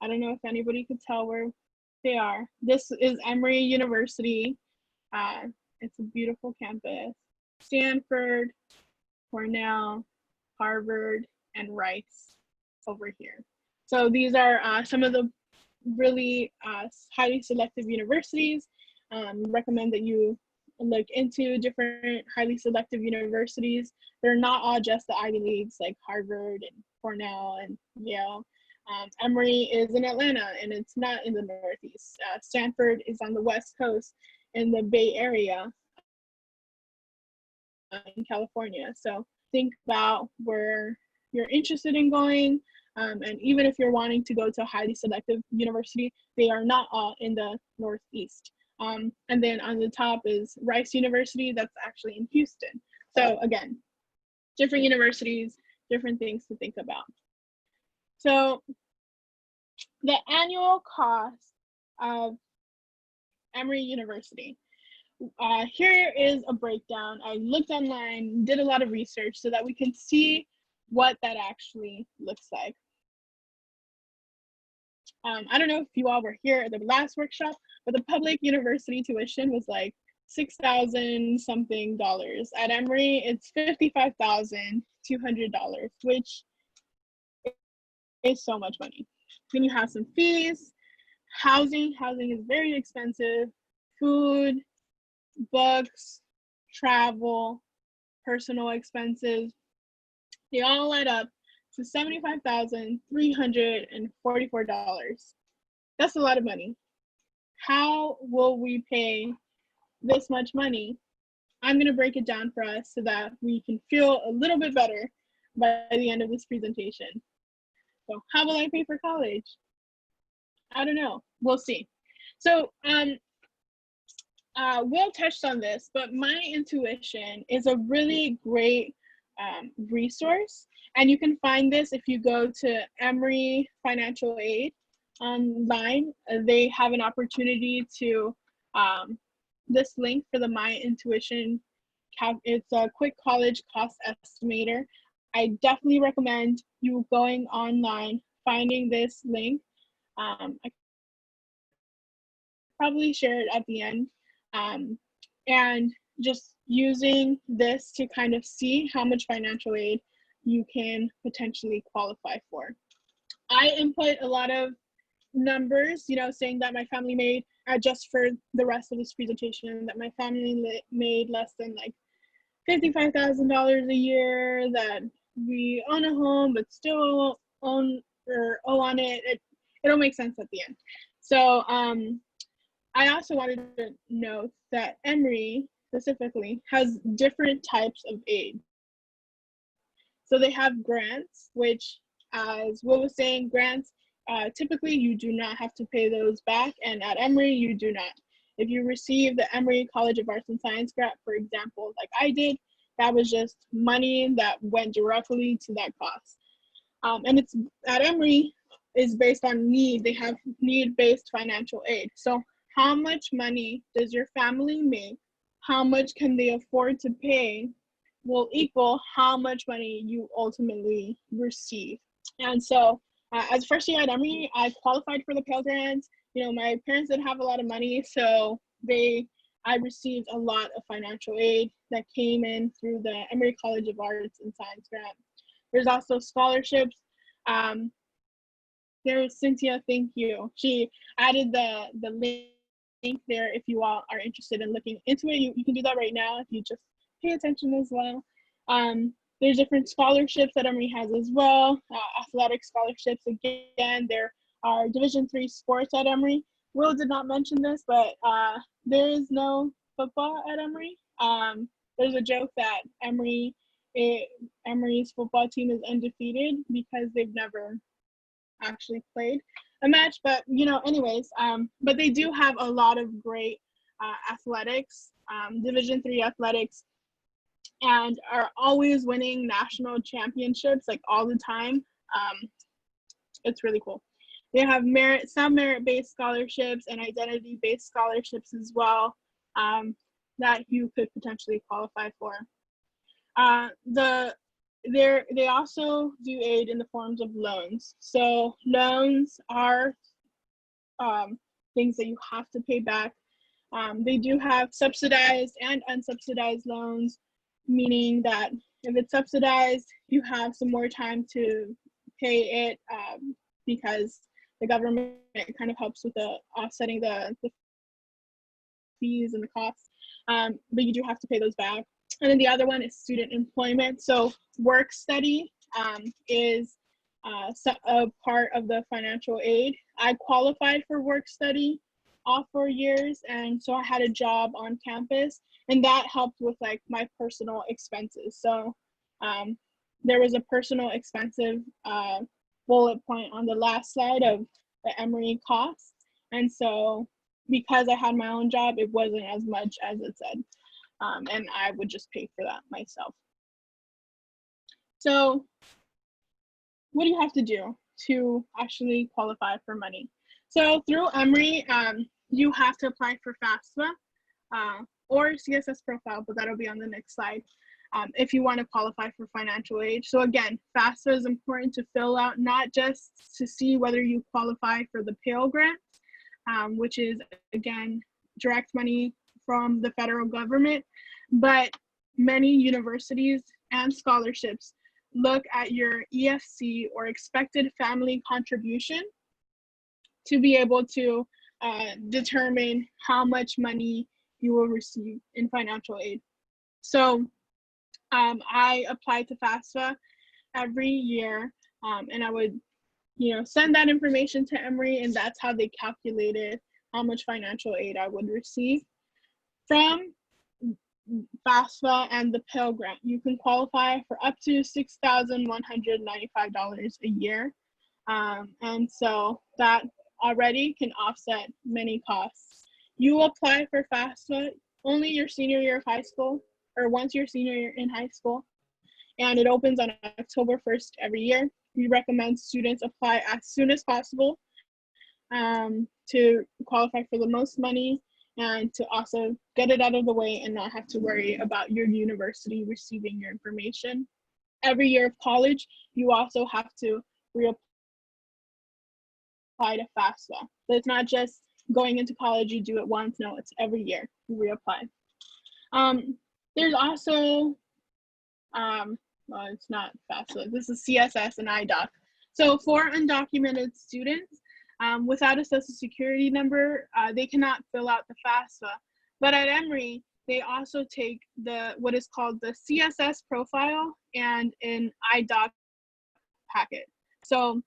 [SPEAKER 1] I don't know if anybody could tell where they are. This is Emory University. It's a beautiful campus. Stanford, Cornell, Harvard, and Rice over here. So these are some of the really highly selective universities. Recommend that you look into different highly selective universities. They're not all just the Ivy Leagues like Harvard and Cornell and Yale. Emory is in Atlanta and it's not in the Northeast. Stanford is on the West Coast in the Bay Area in California. So think about where you're interested in going. And even if you're wanting to go to a highly selective university, they are not all in the Northeast. And then on the top is Rice University, that's actually in Houston. So again, different universities, different things to think about. So the annual cost of Emory University. Here is a breakdown. I looked online, did a lot of research so that we can see what that actually looks like. I don't know if you all were here at the last workshop, but the public university tuition was like $6,000 something. At Emory, it's $55,200, which is so much money. Then you have some fees, housing is very expensive, food, books, travel, personal expenses. They all add up to $75,344. That's a lot of money. How will we pay this much money? I'm going to break it down for us so that we can feel a little bit better by the end of this presentation. So how will I pay for college? I don't know. We'll see. So Will touched on this, but My Intuition is a really great resource. And you can find this if you go to Emory Financial Aid online. They have an opportunity to, this link for the My Intuition, it's a quick college cost estimator. I definitely recommend you going online, finding this link. I probably share it at the end, and just using this to kind of see how much financial aid you can potentially qualify for. I input a lot of numbers, saying that my family made, just for the rest of this presentation, that my family made less than like $55,000 a year, that we own a home but still owe on it. It don't make sense at the end. So I also wanted to note that Emory specifically has different types of aid. So they have grants, which, as Will was saying, grants, typically you do not have to pay those back, and at Emory you do not. If you receive the Emory College of Arts and Science grant, for example, like I did, that was just money that went directly to that cost. And it's at Emory is based on need. They have need-based financial aid. So how much money does your family make? How much can they afford to pay will equal how much money you ultimately receive. And so as a first year at Emory, I qualified for the Pell Grant. My parents didn't have a lot of money, so I received a lot of financial aid that came in through the Emory College of Arts and Science grant. There's also scholarships. There's Cynthia, thank you. She added the link there if you all are interested in looking into it. You can do that right now if you just pay attention as well. There's different scholarships that Emory has as well. Athletic scholarships, again, there are Division III sports at Emory. Will did not mention this, but there is no football at Emory. There's a joke that Emory's football team is undefeated because they've never actually played a match, but anyways, but they do have a lot of great athletics, Division III athletics, and are always winning national championships like all the time. It's really cool. They have some merit-based scholarships and identity-based scholarships as well, that you could potentially qualify for. They also do aid in the forms of loans. So loans are things that you have to pay back. They do have subsidized and unsubsidized loans, meaning that if it's subsidized, you have some more time to pay it, because the government kind of helps with the offsetting the fees and the costs, but you do have to pay those back. And then the other one is student employment. So work study is a part of the financial aid. I qualified for work study all 4 years, and so I had a job on campus, and that helped with like my personal expenses. So there was a personal expensive bullet point on the last slide of the Emory costs, and so because I had my own job, it wasn't as much as it said, and I would just pay for that myself. So what do you have to do to actually qualify for money? So through Emory, you have to apply for FAFSA or CSS profile, but that'll be on the next slide, if you want to qualify for financial aid. So again, FAFSA is important to fill out, not just to see whether you qualify for the Pell Grant, which is, again, direct money from the federal government, but many universities and scholarships look at your EFC, or expected family contribution, to be able to determine how much money you will receive in financial aid. So I apply to FAFSA every year, and I would, send that information to Emory, and that's how they calculated how much financial aid I would receive. From FAFSA and the Pell Grant, you can qualify for up to $6,195 a year. And so that already can offset many costs. You apply for FAFSA only your senior year of high school, or once your senior year in high school, and it opens on October 1st every year. We recommend students apply as soon as possible to qualify for the most money, and to also get it out of the way and not have to worry about your university receiving your information. Every year of college, you also have to reapply to FAFSA. So it's not just going into college, you do it once. No, it's every year you reapply. There's also, well, it's not FAFSA, this is CSS and IDOC. So for undocumented students, without a social security number, they cannot fill out the FAFSA. But at Emory, they also take what is called the CSS profile and an IDOC packet. So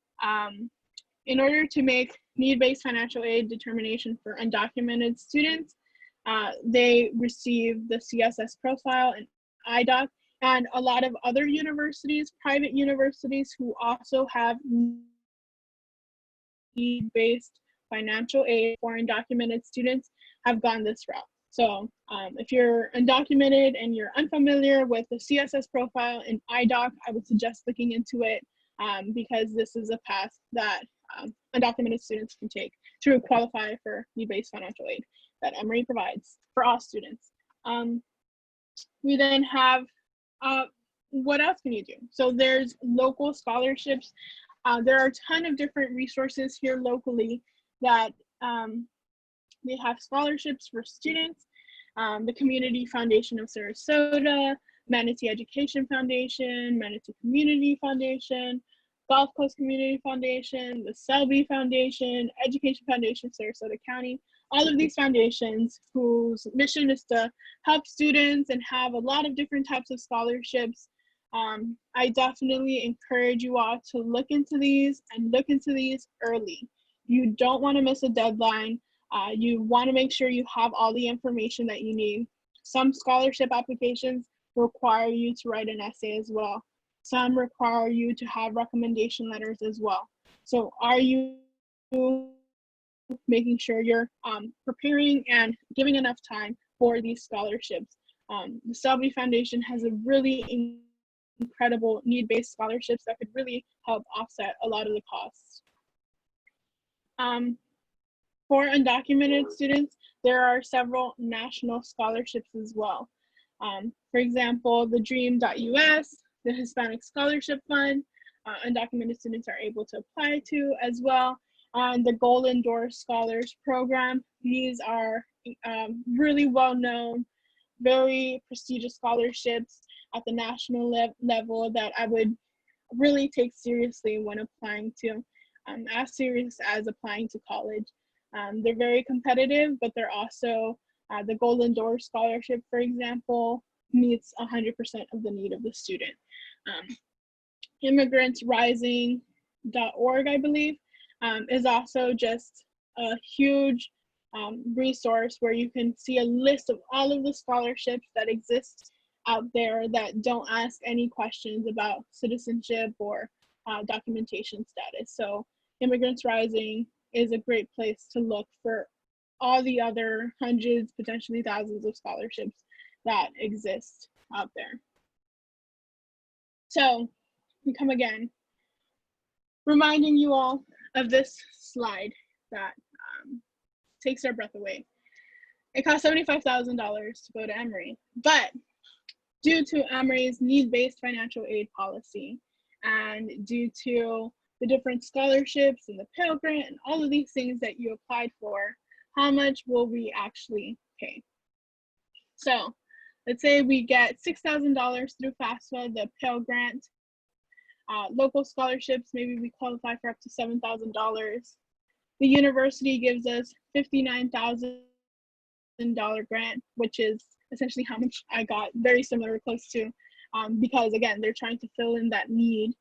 [SPEAKER 1] in order to make need-based financial aid determination for undocumented students, they receive the CSS profile and IDOC, and a lot of other universities, private universities, who also have need-based financial aid for undocumented students have gone this route. So if you're undocumented and you're unfamiliar with the CSS profile and IDOC, I would suggest looking into it, because this is a path that undocumented students can take to qualify for need-based financial aid that Emory provides for all students. We then have, what else can you do? So there's local scholarships. There are a ton of different resources here locally that they have scholarships for students. The Community Foundation of Sarasota, Manatee Education Foundation, Manatee Community Foundation, Gulf Coast Community Foundation, the Selby Foundation, Education Foundation of Sarasota County. All of these foundations whose mission is to help students and have a lot of different types of scholarships. I definitely encourage you all to look into these and look into these early. You don't want to miss a deadline. You want to make sure you have all the information that you need. Some scholarship applications require you to write an essay as well. Some require you to have recommendation letters as well. So are you making sure you're preparing and giving enough time for these scholarships? The Selby Foundation has a really incredible need-based scholarships that could really help offset a lot of the costs. For undocumented students, there are several national scholarships as well. For example, the Dream.us, the Hispanic Scholarship Fund, undocumented students are able to apply to as well. The Golden Door Scholars Program, these are really well-known, very prestigious scholarships at the national level that I would really take seriously when applying to, as serious as applying to college. They're very competitive, but they're also, the Golden Door Scholarship, for example, meets 100% of the need of the student. ImmigrantsRising.org, I believe, is also just a huge resource where you can see a list of all of the scholarships that exist out there that don't ask any questions about citizenship or documentation status. So Immigrants Rising is a great place to look for all the other hundreds, potentially thousands of scholarships that exist out there. So we come again. reminding you all of this slide that takes our breath away. It costs $75,000 to go to Emory, but due to Emory's need-based financial aid policy and due to the different scholarships and the Pell Grant and all of these things that you applied for, how much will we actually pay? So let's say we get $6,000 through FAFSA, the Pell Grant, local scholarships, maybe we qualify for up to $7,000. The university gives us $59,000 grant, which is essentially how much I got, very similar or close to, because again, they're trying to fill in that need.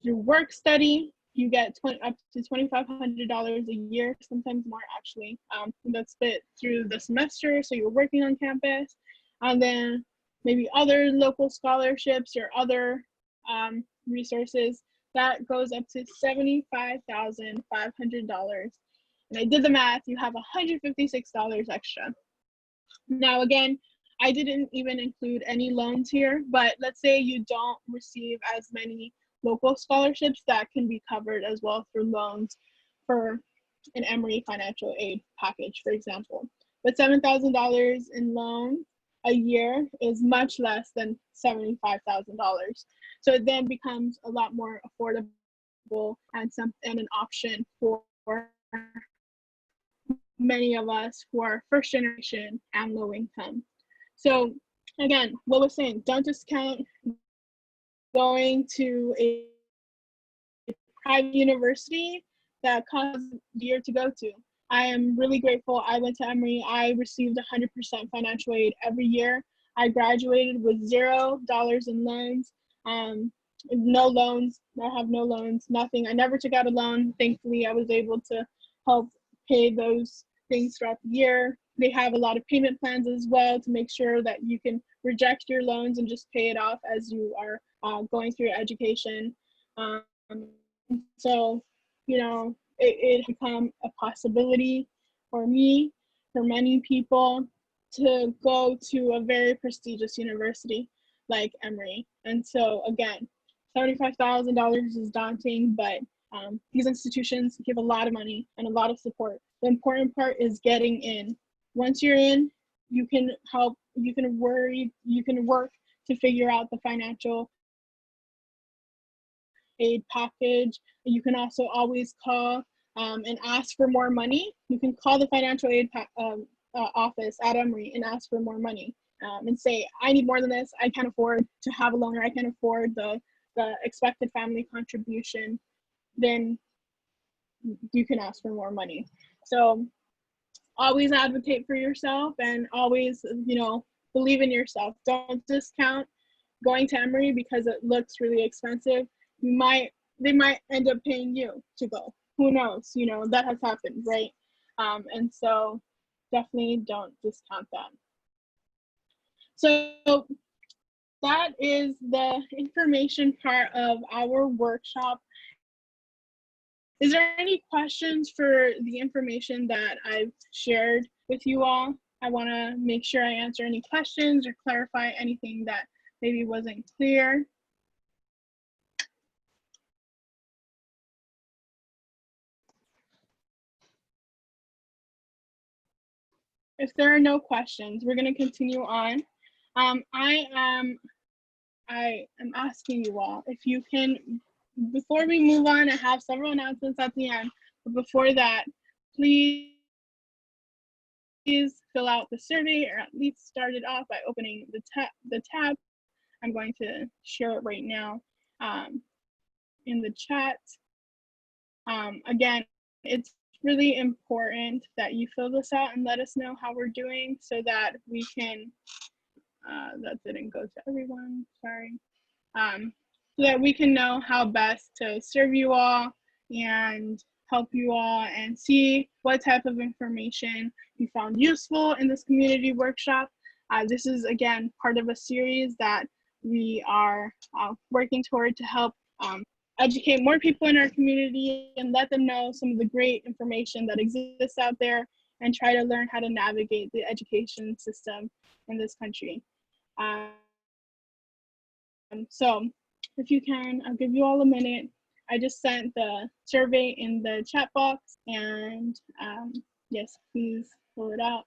[SPEAKER 1] Through work study, you get up to $2,500 a year, sometimes more actually. That's split through the semester, so you're working on campus. And then maybe other local scholarships or other resources, that goes up to $75,500. And I did the math, you have $156 extra. Now again, I didn't even include any loans here, but let's say you don't receive as many local scholarships, that can be covered as well through loans for an Emory financial aid package, for example. But $7,000 in loans a year is much less than $75,000. So it then becomes a lot more affordable and an option for many of us who are first generation and low income. So again, what we're saying, don't discount going to a private university that costs dear to go to. I am really grateful. I went to Emory. I received 100% financial aid every year. I graduated with $0 in loans. No loans. I have no loans, nothing. I never took out a loan. Thankfully, I was able to help pay those things throughout the year. They have a lot of payment plans as well to make sure that you can reject your loans and just pay it off as you are going through your education. So, you know, it become a possibility for me, for many people, to go to a very prestigious university like Emory. And so again, $75,000 is daunting, but these institutions give a lot of money and a lot of support. The important part is getting in. Once you're in, you can help, you can work to figure out the financial aid package. You can also always call and ask for more money. You can call the financial aid office at Emory and ask for more money and say, I need more than this. I can't afford to have a loan, or I can't afford the expected family contribution. Then you can ask for more money. So always advocate for yourself and always, you know, believe in yourself. Don't discount going to Emory because it looks really expensive. They might end up paying you to go. Who knows? You know, that has happened, right? And so definitely don't discount that. So that is the information part of our workshop. Is there any questions for the information that I've shared with you all? I want to make sure I answer any questions or clarify anything that maybe wasn't clear. If there are no questions, we're going to continue on. I am asking you all if you can, before we move on, I have several announcements at the end, but before that, please fill out the survey, or at least start it off by opening the tab. I'm going to share it right now in the chat. Again, it's really important that you fill this out and let us know how we're doing so that we can, that didn't go to everyone, sorry. So that we can know how best to serve you all and help you all and see what type of information you found useful in this community workshop. This is, again, part of a series that we are working toward to help educate more people in our community and let them know some of the great information that exists out there and try to learn how to navigate the education system in this country. So if you can, I'll give you all a minute. I just sent the survey in the chat box, and yes, please fill it out.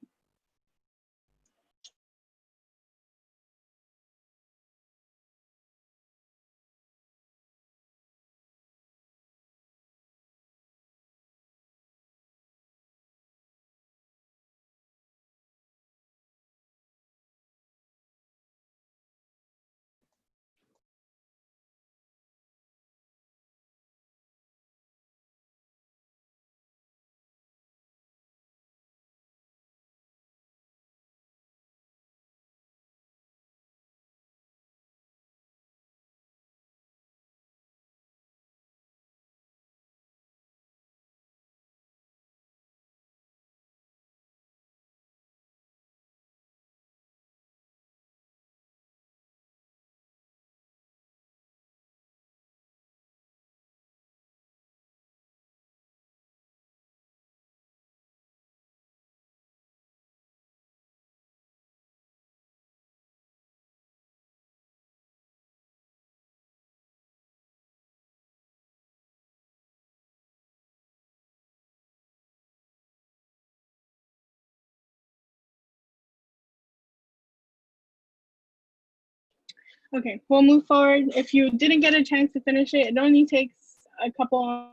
[SPEAKER 1] Okay, we'll move forward. If you didn't get a chance to finish it, it only takes a couple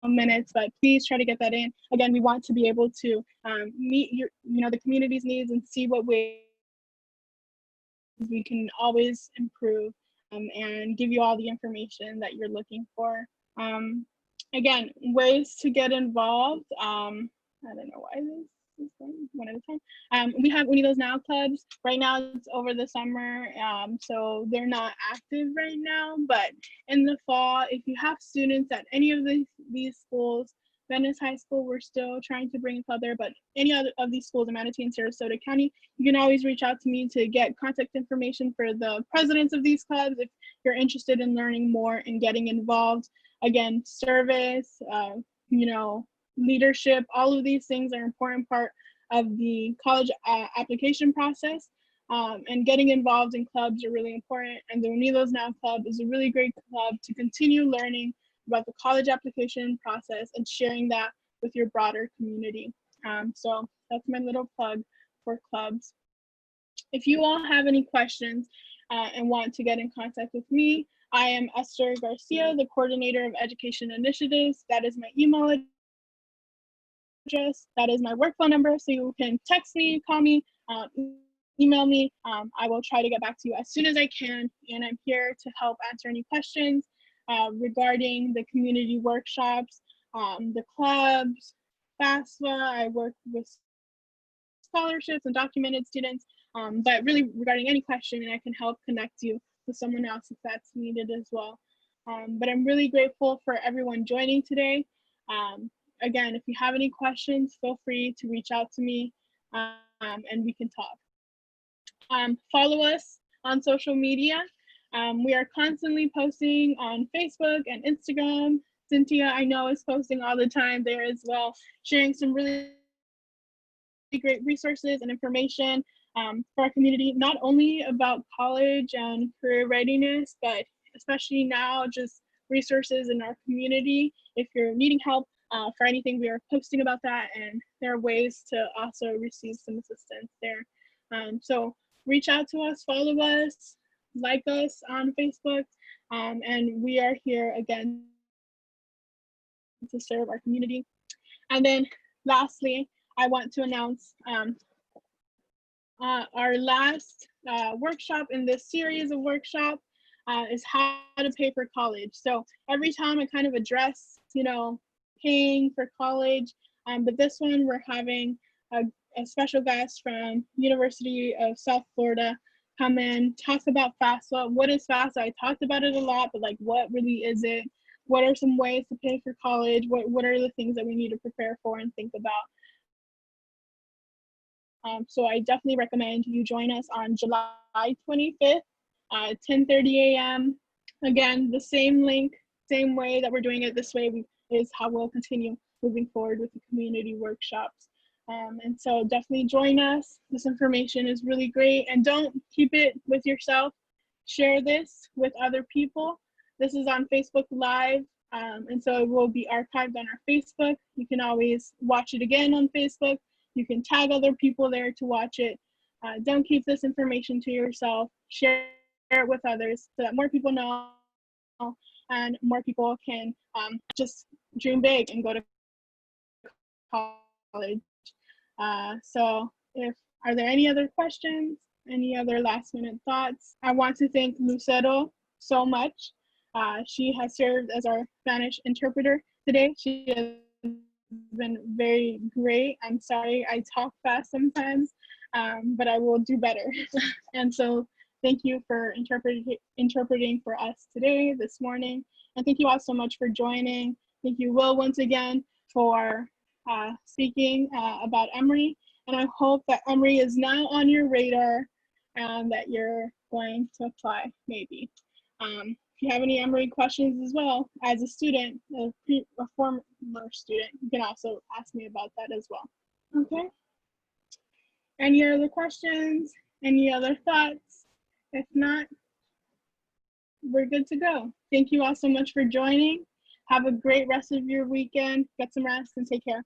[SPEAKER 1] of minutes, but please try to get that in. Again, we want to be able to meet the community's needs and see what ways we can always improve, and give you all the information that you're looking for. Again, ways to get involved. I don't know why this is going one at a time. We have Unidos Now clubs. Right now it's over the summer, so they're not active right now, but in the fall, if you have students at any of these schools, Venice High School, we're still trying to bring a club there, but any other of these schools in Manatee and Sarasota County, you can always reach out to me to get contact information for the presidents of these clubs if you're interested in learning more and getting involved. Again, service, leadership, all of these things are an important part of the college application process. And getting involved in clubs are really important. And the Unidos Now Club is a really great club to continue learning about the college application process and sharing that with your broader community. So that's my little plug for clubs. If you all have any questions and want to get in contact with me, I am Esther Garcia, the coordinator of education initiatives. That is my email address. That is my work phone number. So you can text me, call me, email me. I will try to get back to you as soon as I can. And I'm here to help answer any questions regarding the community workshops, the clubs, FAFSA. I work with scholarships and documented students, but really regarding any question, and I can help connect you with someone else if that's needed as well. But I'm really grateful for everyone joining today. Again, if you have any questions, feel free to reach out to me and we can talk. Follow us on social media. We are constantly posting on Facebook and Instagram. Cynthia, I know, is posting all the time there as well, sharing some really great resources and information for our community, not only about college and career readiness, but especially now just resources in our community. If you're needing help for anything, we are posting about that, and there are ways to also receive some assistance there. So reach out to us, follow us, like us on Facebook, and we are here again to serve our community. And then lastly, I want to announce our last workshop in this series of workshops is how to pay for college. So every time I kind of address, paying for college, but this one we're having a special guest from University of South Florida come in, talk about FAFSA. What is FAFSA? I talked about it a lot, but like, what really is it? What are some ways to pay for college? What are the things that we need to prepare for and think about? So I definitely recommend you join us on July 25th at 10:30 a.m. Again, the same link, same way that we're doing it this way is how we'll continue moving forward with the community workshops. And so definitely join us. This information is really great, and don't keep it with yourself. Share this with other people. This is on Facebook Live, and so it will be archived on our Facebook. You can always watch it again on Facebook. You can tag other people there to watch it. Don't keep this information to yourself. Share it with others so that more people know and more people can just dream big and go to college. So are there any other questions? Any other last minute thoughts? I want to thank Lucero so much. She has served as our Spanish interpreter today. She has been very great. I'm sorry I talk fast sometimes, but I will do better. And so thank you for interpreting for us today, this morning. And thank you all so much for joining. Thank you, Will, once again for speaking about Emory. And I hope that Emory is now on your radar and that you're going to apply, maybe. If you have any Emory questions as well, as a student, a former student, you can also ask me about that as well. Okay. Any other questions? Any other thoughts? If not, we're good to go. Thank you all so much for joining. Have a great rest of your weekend. Get some rest and take care.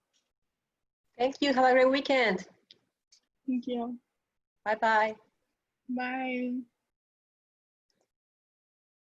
[SPEAKER 3] Thank you. Have a great weekend.
[SPEAKER 1] Thank you.
[SPEAKER 3] Bye-bye.
[SPEAKER 1] Bye.